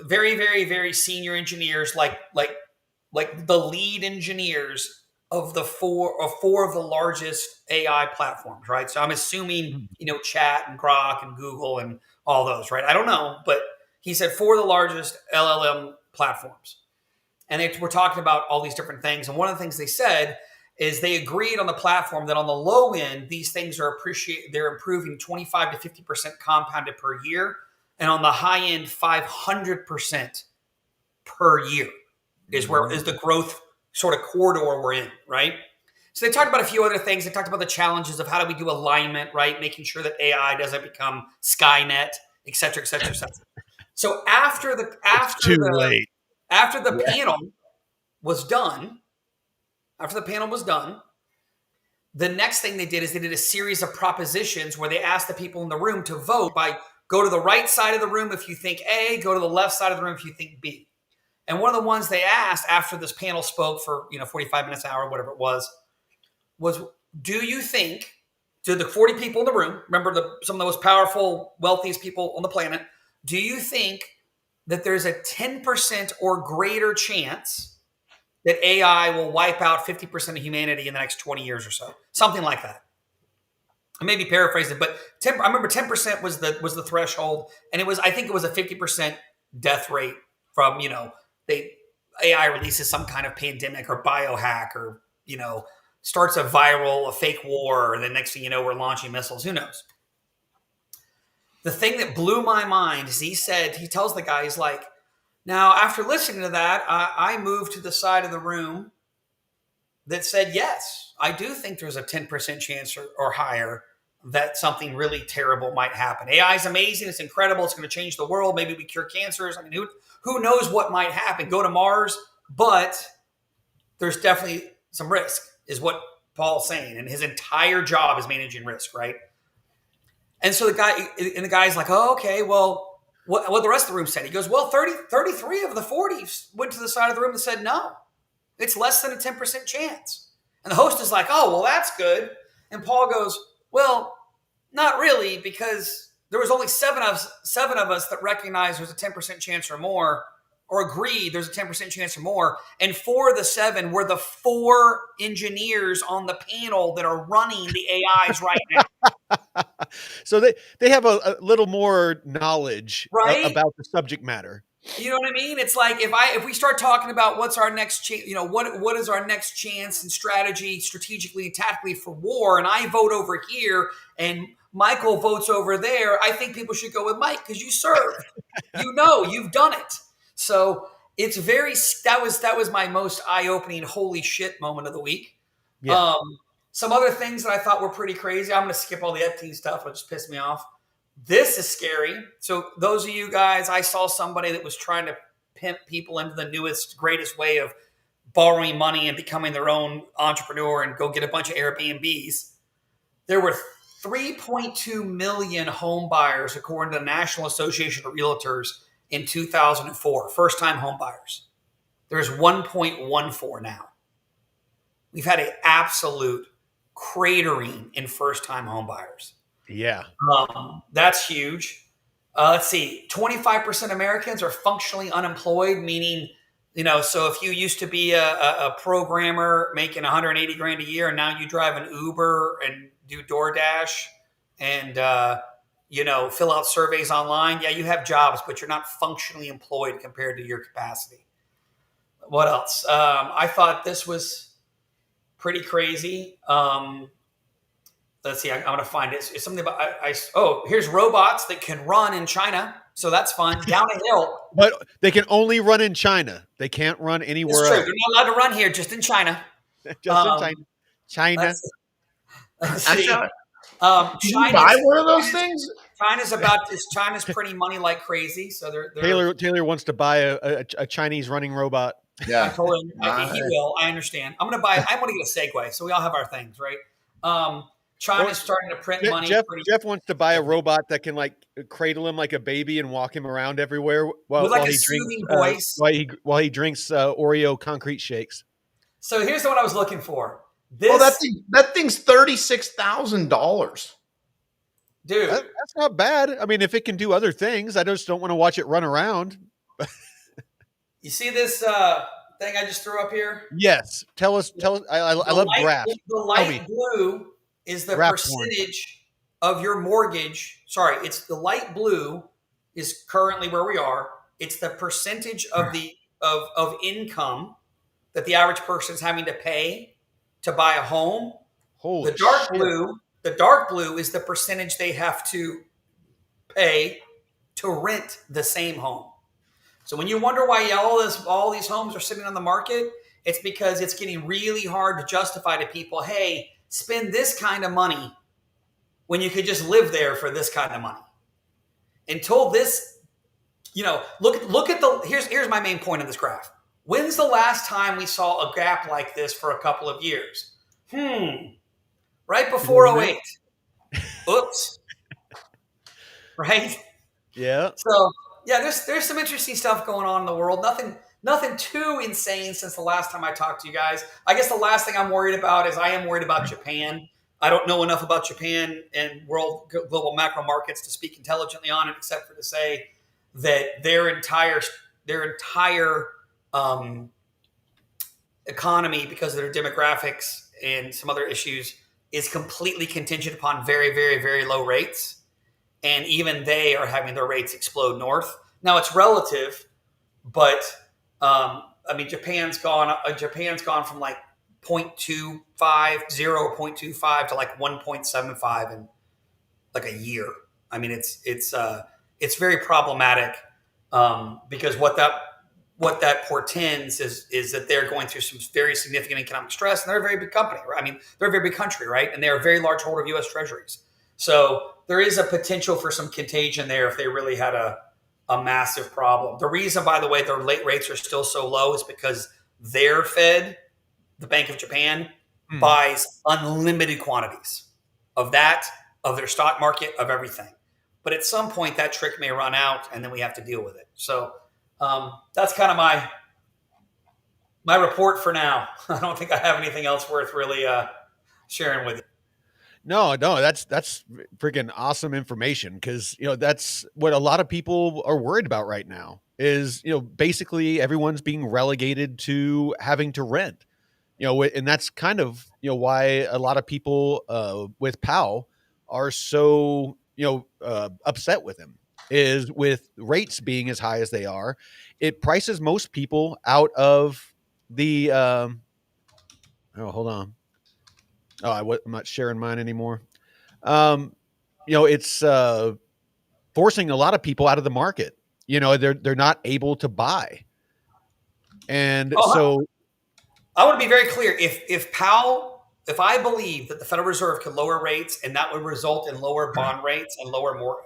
very, very, very senior engineers, like the lead engineers of four of the largest AI platforms, right? So I'm assuming, Chat and Grok and Google and all those, right? I don't know, but he said four of the largest LLM platforms. And they were talking about all these different things. And one of the things they said is they agreed on the platform that on the low end, these things they're improving 25 to 50% compounded per year. And on the high end, 500% per year is the growth sort of corridor we're in, right? So they talked about a few other things. They talked about the challenges of how do we do alignment, right? Making sure that AI doesn't become Skynet, et cetera, et cetera, et cetera. So after the panel was done, the next thing they did is they did a series of propositions where they asked the people in the room to vote by go to the right side of the room if you think A, go to the left side of the room if you think B. And one of the ones they asked after this panel spoke for 45 minutes, an hour, whatever it was do you think, to the 40 people in the room, remember some of the most powerful, wealthiest people on the planet, do you think that there's a 10% or greater chance that AI will wipe out 50% of humanity in the next 20 years or so? Something like that. I maybe paraphrased it, but I remember 10% was the threshold, and I think it was a 50% death rate from, AI releases some kind of pandemic or biohack or, starts a fake war, and the next thing you know, we're launching missiles. Who knows? The thing that blew my mind is he tells the guy, he's like, now, after listening to that, I moved to the side of the room that said, yes, I do think there's a 10% chance or higher that something really terrible might happen. AI is amazing. It's incredible. It's going to change the world. Maybe we cure cancers. I mean, who knows what might happen? Go to Mars. But there's definitely some risk, is what Paul's saying. And his entire job is managing risk, right? And so the guy's like, oh, okay, well, what the rest of the room said. He goes, well, 33 of the 40 went to the side of the room and said, no, it's less than a 10% chance. And the host is like, oh, well, that's good. And Paul goes, well, not really, because there was only seven of us that recognized there's a 10% chance or more, or agreed there's a 10% chance or more. And 4 of the 7 were the 4 engineers on the panel that are running the AIs right now. So they have a little more knowledge Right? about the subject matter. You know what I mean? It's like if we start talking about what's our next what is our next chance and strategy strategically and tactically for war, and I vote over here and Michael votes over there, I think people should go with Mike because you served. You've done it. So it's that was my most eye-opening holy shit moment of the week. Yeah. Some other things that I thought were pretty crazy. I'm going to skip all the Epstein stuff. It'll just piss me off. This is scary. So those of you guys, I saw somebody that was trying to pimp people into the newest, greatest way of borrowing money and becoming their own entrepreneur and go get a bunch of Airbnbs. There were 3.2 million home buyers, according to the National Association of Realtors, in 2004. First-time home buyers. There's 1.14 now. We've had an absolute cratering in first-time home buyers. Yeah. That's huge. Let's see. 25% Americans are functionally unemployed, meaning, so if you used to be a programmer making 180 grand a year and now you drive an Uber and do DoorDash and, fill out surveys online. Yeah, you have jobs, but you're not functionally employed compared to your capacity. What else? I thought this was pretty crazy. Let's see. I'm going to find it. It's something about here's robots that can run in China, so that's fun. Down a hill, but they can only run in China. They can't run anywhere else. They're not allowed to run here, just in China. Just in China. Let's see. Can you buy one of those things? China's printing money like crazy. So they're Taylor wants to buy a Chinese running robot. Yeah, I told him he will. I understand. I'm going to buy. I want to get a Segway. So we all have our things, right? China's starting to print money. Jeff wants to buy a robot that can cradle him like a baby and walk him around everywhere while he drinks while he drinks Oreo concrete shakes. So here's what I was looking for. That thing's $36,000. Dude, that's not bad. I mean, if it can do other things, I just don't want to watch it run around. You see this thing I just threw up here? Yes. Tell us. I love graphs. The light blue is the percentage of your mortgage. Sorry, it's the light blue is currently where we are. It's the percentage of of income that the average person is having to pay to buy a home. Holy The dark blue is the percentage they have to pay to rent the same home. So when you wonder why all these homes are sitting on the market, it's because it's getting really hard to justify to people, hey, spend this kind of money when you could just live there for this kind of money. Until this, look at here's my main point of this graph. When's the last time we saw a gap like this for a couple of years? Right before 08. Oops. Right? Yeah. So yeah, there's some interesting stuff going on in the world. Nothing too insane since the last time I talked to you guys. I guess the last thing I'm worried about is I am worried about Japan. I don't know enough about Japan and global macro markets to speak intelligently on it, except for to say that their entire economy, because of their demographics and some other issues, is completely contingent upon very, very, very low rates. And even they are having their rates explode north. Now it's relative, but Japan's gone from 0.25 to 1.75 in a year. I mean, it's very problematic because what that portends is that they're going through some very significant economic stress, and they're a very big company. Right? I mean, they're a very big country, right? And they're a very large holder of U.S. Treasuries. So there is a potential for some contagion there if they really had a massive problem. The reason, by the way, their late rates are still so low is because their Fed, the Bank of Japan, buys unlimited quantities of their stock market, of everything. But at some point, that trick may run out, and then we have to deal with it. So that's kind of my report for now. I don't think I have anything else worth really sharing with you. No, that's freaking awesome information, because that's what a lot of people are worried about right now. Is basically everyone's being relegated to having to rent. And that's kind of why a lot of people with Powell are so upset with him, is with rates being as high as they are, it prices most people out of the. Oh, hold on. Oh, I'm not sharing mine anymore. Um, it's forcing a lot of people out of the market. They're not able to buy, and Oh, so I want to be very clear. If I believe that the Federal Reserve could lower rates and that would result in lower bond rates and lower more,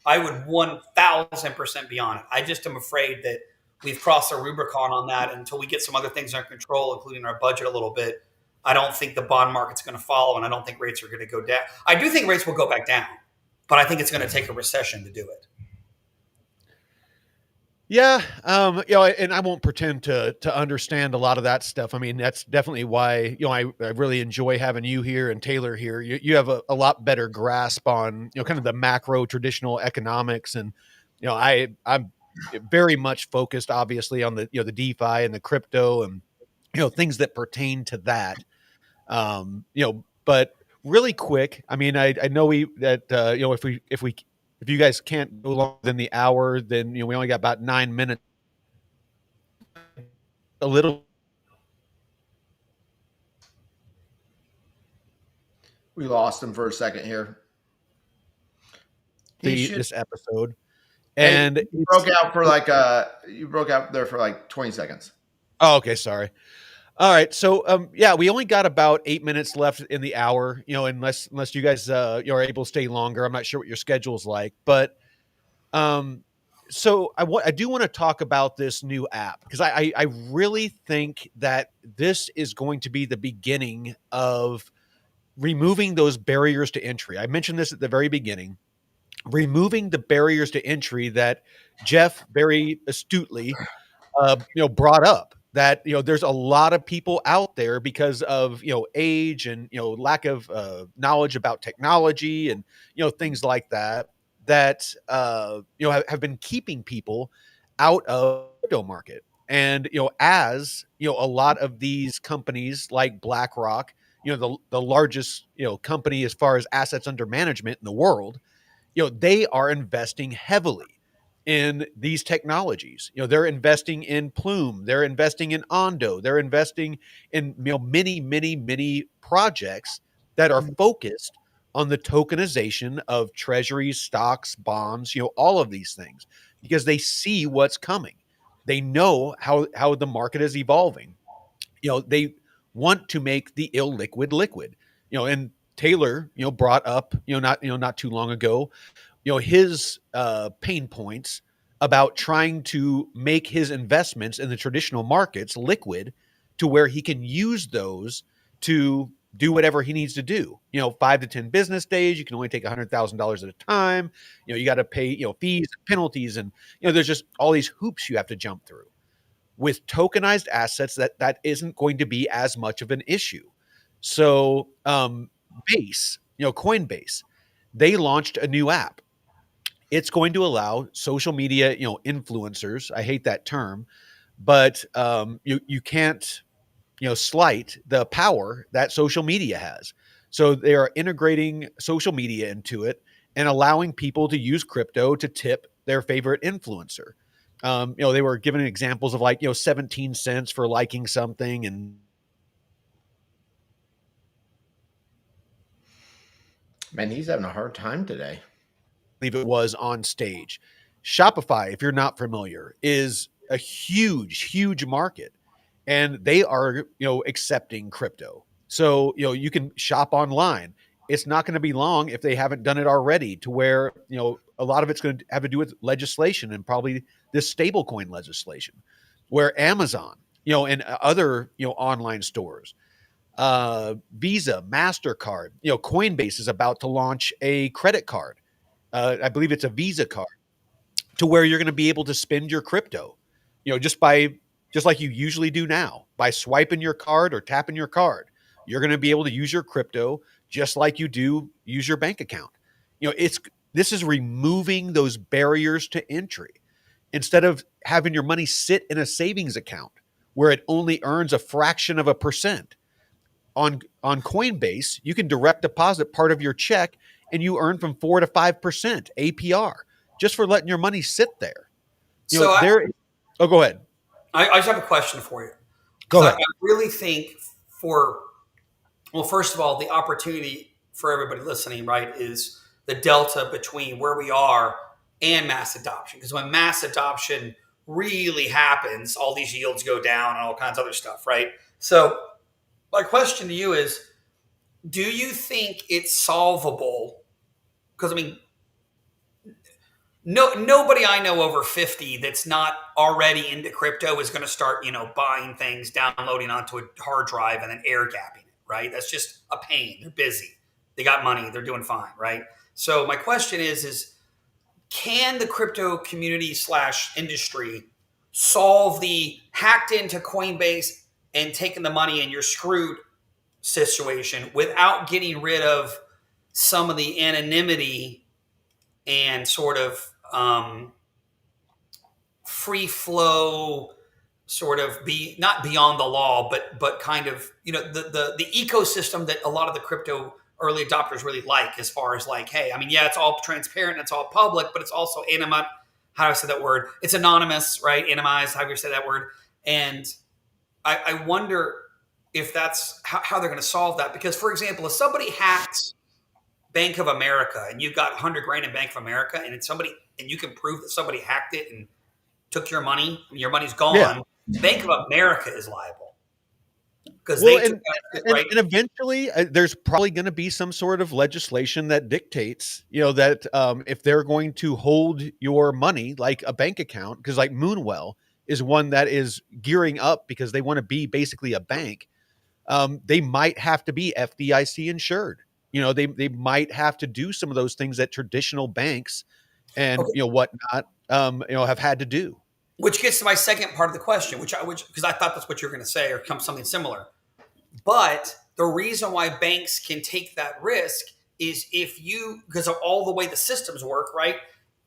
I would 1,000% be on it. I just am afraid that we've crossed the Rubicon on that until we get some other things under control, including our budget a little bit. I don't think the bond market's going to follow, and I don't think rates are going to go down. I do think rates will go back down, but I think it's going to take a recession to do it. yeah, and I won't pretend to understand a lot of that stuff. I mean, that's definitely why I really enjoy having you here and Taylor here. You have a lot better grasp on kind of the macro traditional economics, and I'm very much focused, obviously, on the DeFi and the crypto and things that pertain to that. But really quick, I mean, I know if you guys can't go longer than the hour, then we only got about 9 minutes. A little. We lost him for a second here. This episode, Hey, and you broke out there for like 20 seconds. Oh, okay, sorry. All right, so yeah, we only got about 8 minutes left in the hour. Unless you guys are able to stay longer. I'm not sure what your schedule's like, but so I do want to talk about this new app, because I really think that this is going to be the beginning of removing those barriers to entry. I mentioned this at the very beginning, removing the barriers to entry that Jeff very astutely brought up, that there's a lot of people out there because of age and lack of knowledge about technology and things like that, that have been keeping people out of the crypto market. And as a lot of these companies like BlackRock, the largest company as far as assets under management in the world, they are investing heavily in these technologies. They're investing in Plume, they're investing in Ondo, they're investing in many projects that are focused on the tokenization of treasuries, stocks, bonds, all of these things, because they see what's coming. They know how the market is evolving. They want to make the illiquid liquid. And Taylor, brought up, not too long ago, his pain points about trying to make his investments in the traditional markets liquid, to where he can use those to do whatever he needs to do. 5 to 10 business days. You can only take $100,000 at a time. You got to pay fees and penalties, and there's just all these hoops you have to jump through. With tokenized assets, that isn't going to be as much of an issue. So Coinbase, they launched a new app. It's going to allow social media, influencers. I hate that term, but you can't, slight the power that social media has. So they are integrating social media into it and allowing people to use crypto to tip their favorite influencer. They were giving examples of 17 cents for liking something, and Man, he's having a hard time today. believe it was on stage. Shopify, if you're not familiar, is a huge market, and they are, accepting crypto. So, you can shop online. It's not going to be long, if they haven't done it already, to where, a lot of it's going to have to do with legislation, and probably this stablecoin legislation, where Amazon, and other, online stores, Visa, MasterCard, Coinbase is about to launch a credit card. I believe it's a Visa card, to where you're going to be able to spend your crypto, just by just like you usually do now by swiping your card or tapping your card. You're going to be able to use your crypto just like you do use your bank account. This is removing those barriers to entry. Instead of having your money sit in a savings account where it only earns a fraction of a percent, on Coinbase, you can direct deposit part of your check and you earn from 4 to 5% APR just for letting your money sit there. So Oh, go ahead. I just have a question for you. Go ahead. I really think first of all, the opportunity for everybody listening, right, is the delta between where we are and mass adoption. Because when mass adoption really happens, all these yields go down and all kinds of other stuff, right? So my question to you is, do you think it's solvable? Because I mean, nobody I know over 50 that's not already into crypto is going to start, buying things, downloading onto a hard drive and then air gapping it, right? That's just a pain. They're busy. They got money. They're doing fine, right? So my question is can the crypto community / industry solve the hacked into Coinbase and taking the money and you're screwed situation without getting rid of some of the anonymity and sort of free flow, sort of be not beyond the law, but kind of the ecosystem that a lot of the crypto early adopters really like, as far as like, hey, I mean, yeah, it's all transparent, it's all public, but it's also how do I say that word? It's anonymous, right? Anonymized, however you say that word. And I wonder if that's how they're going to solve that. Because, for example, if somebody hacks Bank of America and you've got 100 grand in Bank of America and you can prove that somebody hacked it and took your money and your money's gone, yeah, Bank of America is liable. Because and eventually there's probably going to be some sort of legislation that dictates, that if they're going to hold your money like a bank account, because like Moonwell is one that is gearing up because they want to be basically a bank. They might have to be FDIC insured. They might have to do some of those things that traditional banks and whatnot have had to do. Which gets to my second part of the question, which because I thought that's what you're going to say, or something similar. But the reason why banks can take that risk is because of all the way the systems work, right?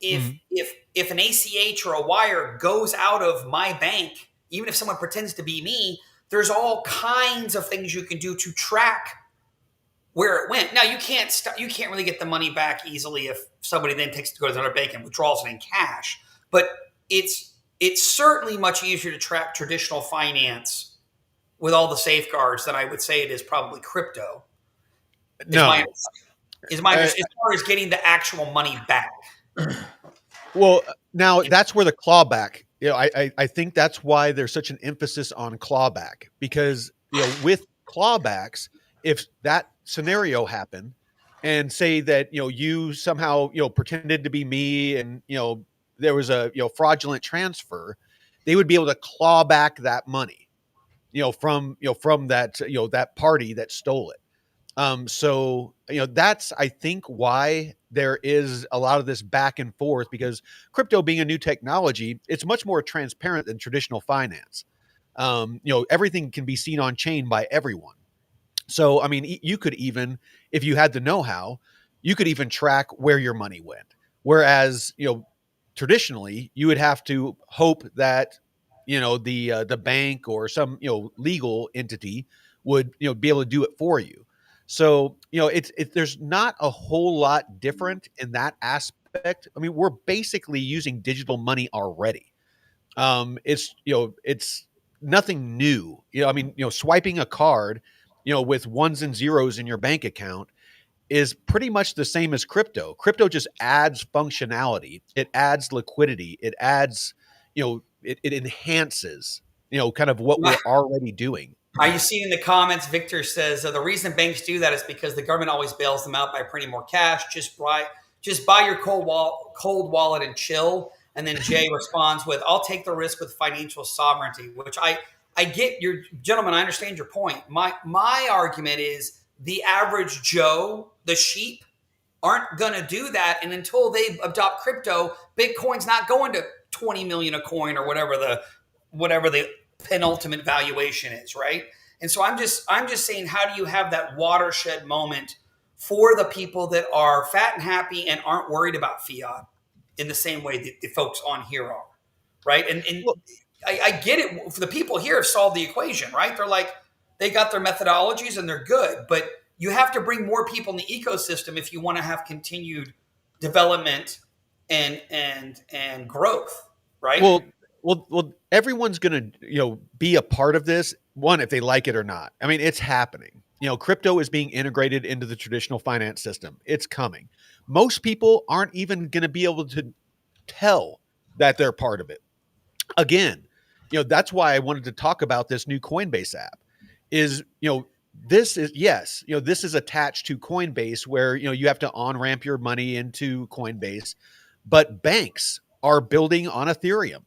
If an ACH or a wire goes out of my bank, even if someone pretends to be me, there's all kinds of things you can do to track where it went. Now you can't really get the money back easily if somebody then goes to another bank and withdraws it in cash. But it's certainly much easier to track traditional finance with all the safeguards than I would say it is probably crypto. As far as getting the actual money back. Well, now that's where the clawback. I think that's why there's such an emphasis on clawback, because with clawbacks, if that scenario happened, and say that you somehow pretended to be me, and there was a fraudulent transfer, they would be able to claw back that money, from that that party that stole it. So that's, I think, why there is a lot of this back and forth, because crypto being a new technology, it's much more transparent than traditional finance. Everything can be seen on chain by everyone. So, I mean, you could even, if you had the know-how, you could even track where your money went. Whereas, traditionally, you would have to hope that, the bank or some, legal entity would, be able to do it for you. So, there's not a whole lot different in that aspect. I mean, we're basically using digital money already. It's nothing new. Swiping a card, with ones and zeros in your bank account is pretty much the same as crypto. Crypto just adds functionality. It adds liquidity. It adds, it enhances, kind of what we're already doing. Are you seeing in the comments? Victor says the reason banks do that is because the government always bails them out by printing more cash. Just buy your cold wallet and chill. And then Jay responds with, "I'll take the risk with financial sovereignty," which I get your gentlemen. I understand your point. My argument is the average Joe, the sheep, aren't going to do that. And until they adopt crypto, Bitcoin's not going to 20 million a coin or whatever the penultimate valuation is, right? And so I'm just saying, how do you have that watershed moment for the people that are fat and happy and aren't worried about fiat in the same way that the folks on here are, right? And Well, I get it. For the people here have solved the equation, right? They're like, they got their methodologies and they're good, but you have to bring more people in the ecosystem if you want to have continued development and growth, right? well, everyone's going to, be a part of this, one, if they like it or not. I mean, it's happening. Crypto is being integrated into the traditional finance system. It's coming. Most people aren't even going to be able to tell that they're part of it. Again, that's why I wanted to talk about this new Coinbase app is, this is, yes, this is attached to Coinbase where, you have to on-ramp your money into Coinbase, but banks are building on Ethereum.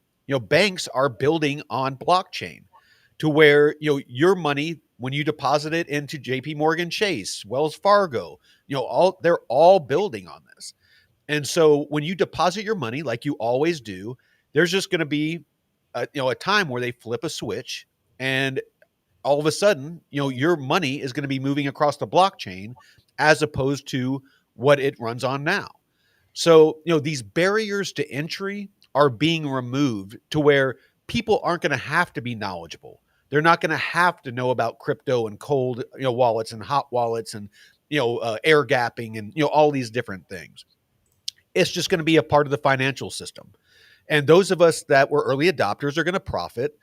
Banks are building on blockchain to where, your money, when you deposit it into JP Morgan Chase, Wells Fargo, they're all building on this. And so when you deposit your money, like you always do, there's just going to be a time where they flip a switch and all of a sudden, your money is going to be moving across the blockchain as opposed to what it runs on now. So, these barriers to entry are being removed to where people aren't going to have to be knowledgeable. They're not going to have to know about crypto and cold, wallets and hot wallets and, air gapping and, all these different things. It's just going to be a part of the financial system. And those of us that were early adopters are going to profit.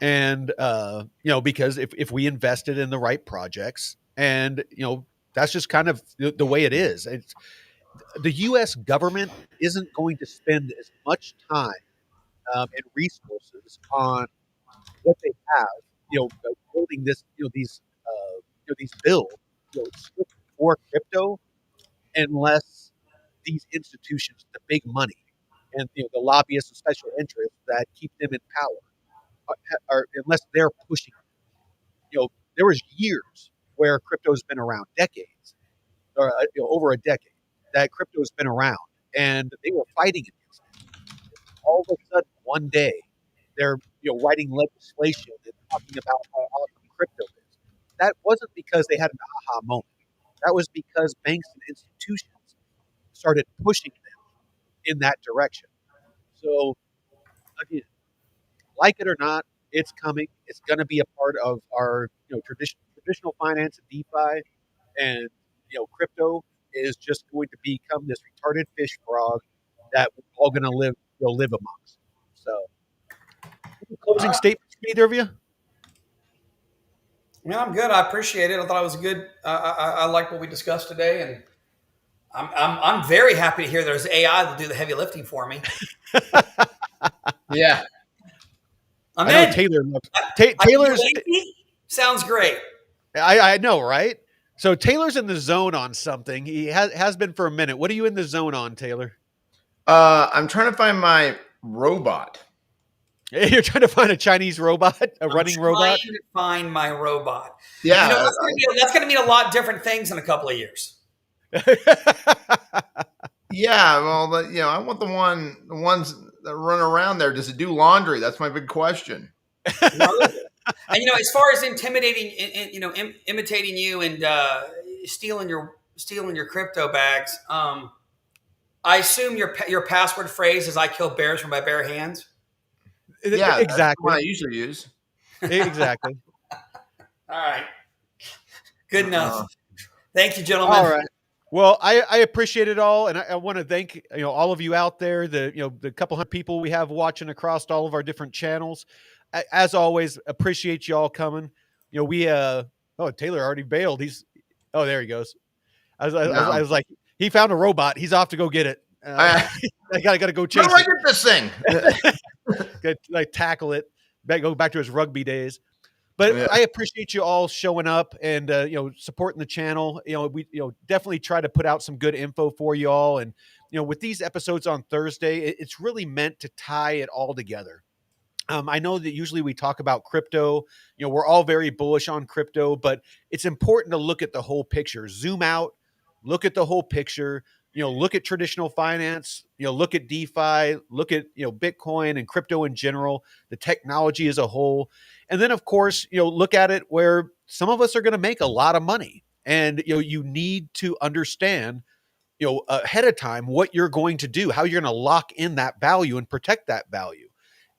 And, because if we invested in the right projects and, that's just kind of the way it is. The U.S. government isn't going to spend as much time and resources on what they have, building this, these bills, strictly for crypto, unless these institutions, the big money, and the lobbyists and special interests that keep them in power, unless they're pushing. There was years where crypto's been around, decades, or over a decade, that crypto's been around, and they were fighting against it. All of a sudden, one day, they're writing legislation and talking about how awesome crypto is. That wasn't because they had an aha moment. That was because banks and institutions started pushing them in that direction. So again, like it or not, it's coming. It's going to be a part of our traditional finance and DeFi, and crypto is just going to become this retarded fish frog that we're all going to live amongst. So, any closing statements from either of you? Yeah, I'm good. I appreciate it. I thought it was good. I like what we discussed today, and I'm very happy to hear there's AI that'll do the heavy lifting for me. Yeah. I'm I know in. Taylor. I Taylor's. sounds great. I know, right? So Taylor's in the zone on something. He has been for a minute. What are you in the zone on, Taylor? I'm trying to find my robot. You're trying to find a Chinese robot, running robot? Trying to find my robot. Yeah. That's going to mean a lot different things in a couple of years. Yeah. Well, I want the ones that run around there. Does it do laundry? That's my big question. And as far as intimidating, imitating you and stealing your crypto bags, I assume your password phrase is "I kill bears with my bare hands." Yeah, exactly. That's the one I usually use. Exactly. All right. Good enough. Thank you, gentlemen. All right. Well, I appreciate it all, and I want to thank all of you out there, the couple hundred people we have watching across all of our different channels. As always, appreciate you all coming. Taylor already bailed. There he goes. I was like, he found a robot. He's off to go get it. I gotta go chase. How do I get this thing? Like tackle it. Go back to his rugby days. But yeah. I appreciate you all showing up and supporting the channel. We definitely try to put out some good info for you all. And with these episodes on Thursday, it's really meant to tie it all together. I know that usually we talk about crypto. We're all very bullish on crypto, but it's important to look at the whole picture. Zoom out, look at the whole picture. look at traditional finance, look at DeFi, look at, Bitcoin and crypto in general, the technology as a whole. And then of course, look at it where some of us are going to make a lot of money. And, you need to understand, ahead of time what you're going to do, how you're going to lock in that value and protect that value.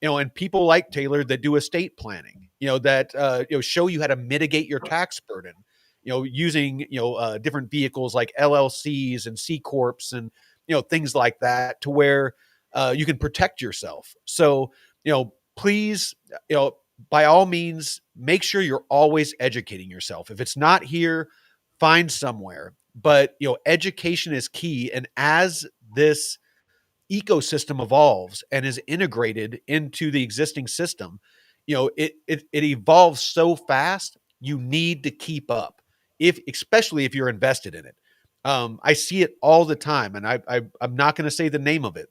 And people like Taylor that do estate planning, that show you how to mitigate your tax burden, using different vehicles like LLCs and C corps and things like that, to where you can protect yourself. So please, by all means, make sure you're always educating yourself. If it's not here, find somewhere. But education is key, and as this ecosystem evolves and is integrated into the existing system, it evolves so fast. You need to keep up, especially if you're invested in it. I see it all the time, and I'm not going to say the name of it,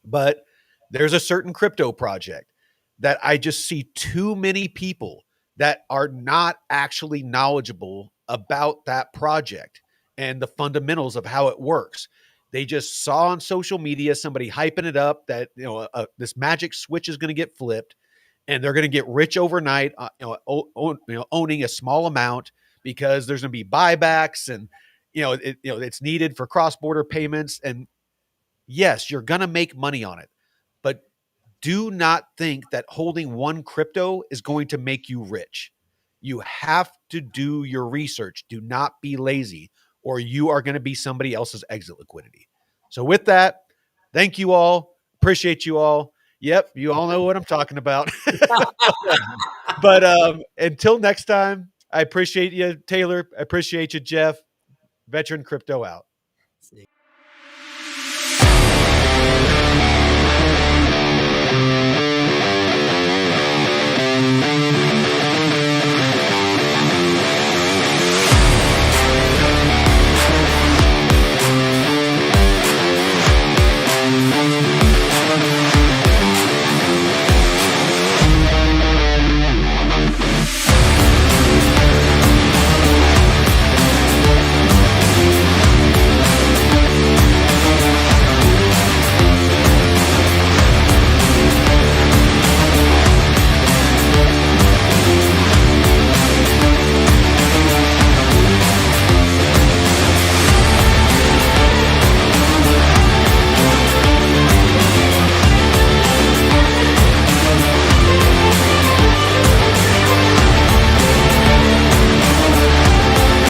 but there's a certain crypto project that I just see too many people that are not actually knowledgeable about that project and the fundamentals of how it works. They just saw on social media somebody hyping it up that this magic switch is going to get flipped, and they're going to get rich overnight. Owning a small amount because there's going to be buybacks, and it's needed for cross-border payments. And yes, you're going to make money on it, but do not think that holding one crypto is going to make you rich. You have to do your research. Do not be lazy, or you are going to be somebody else's exit liquidity. So with that, thank you all. Appreciate you all. Yep, you all know what I'm talking about. But until next time, I appreciate you, Taylor. I appreciate you, Jeff. Veteran Crypto out.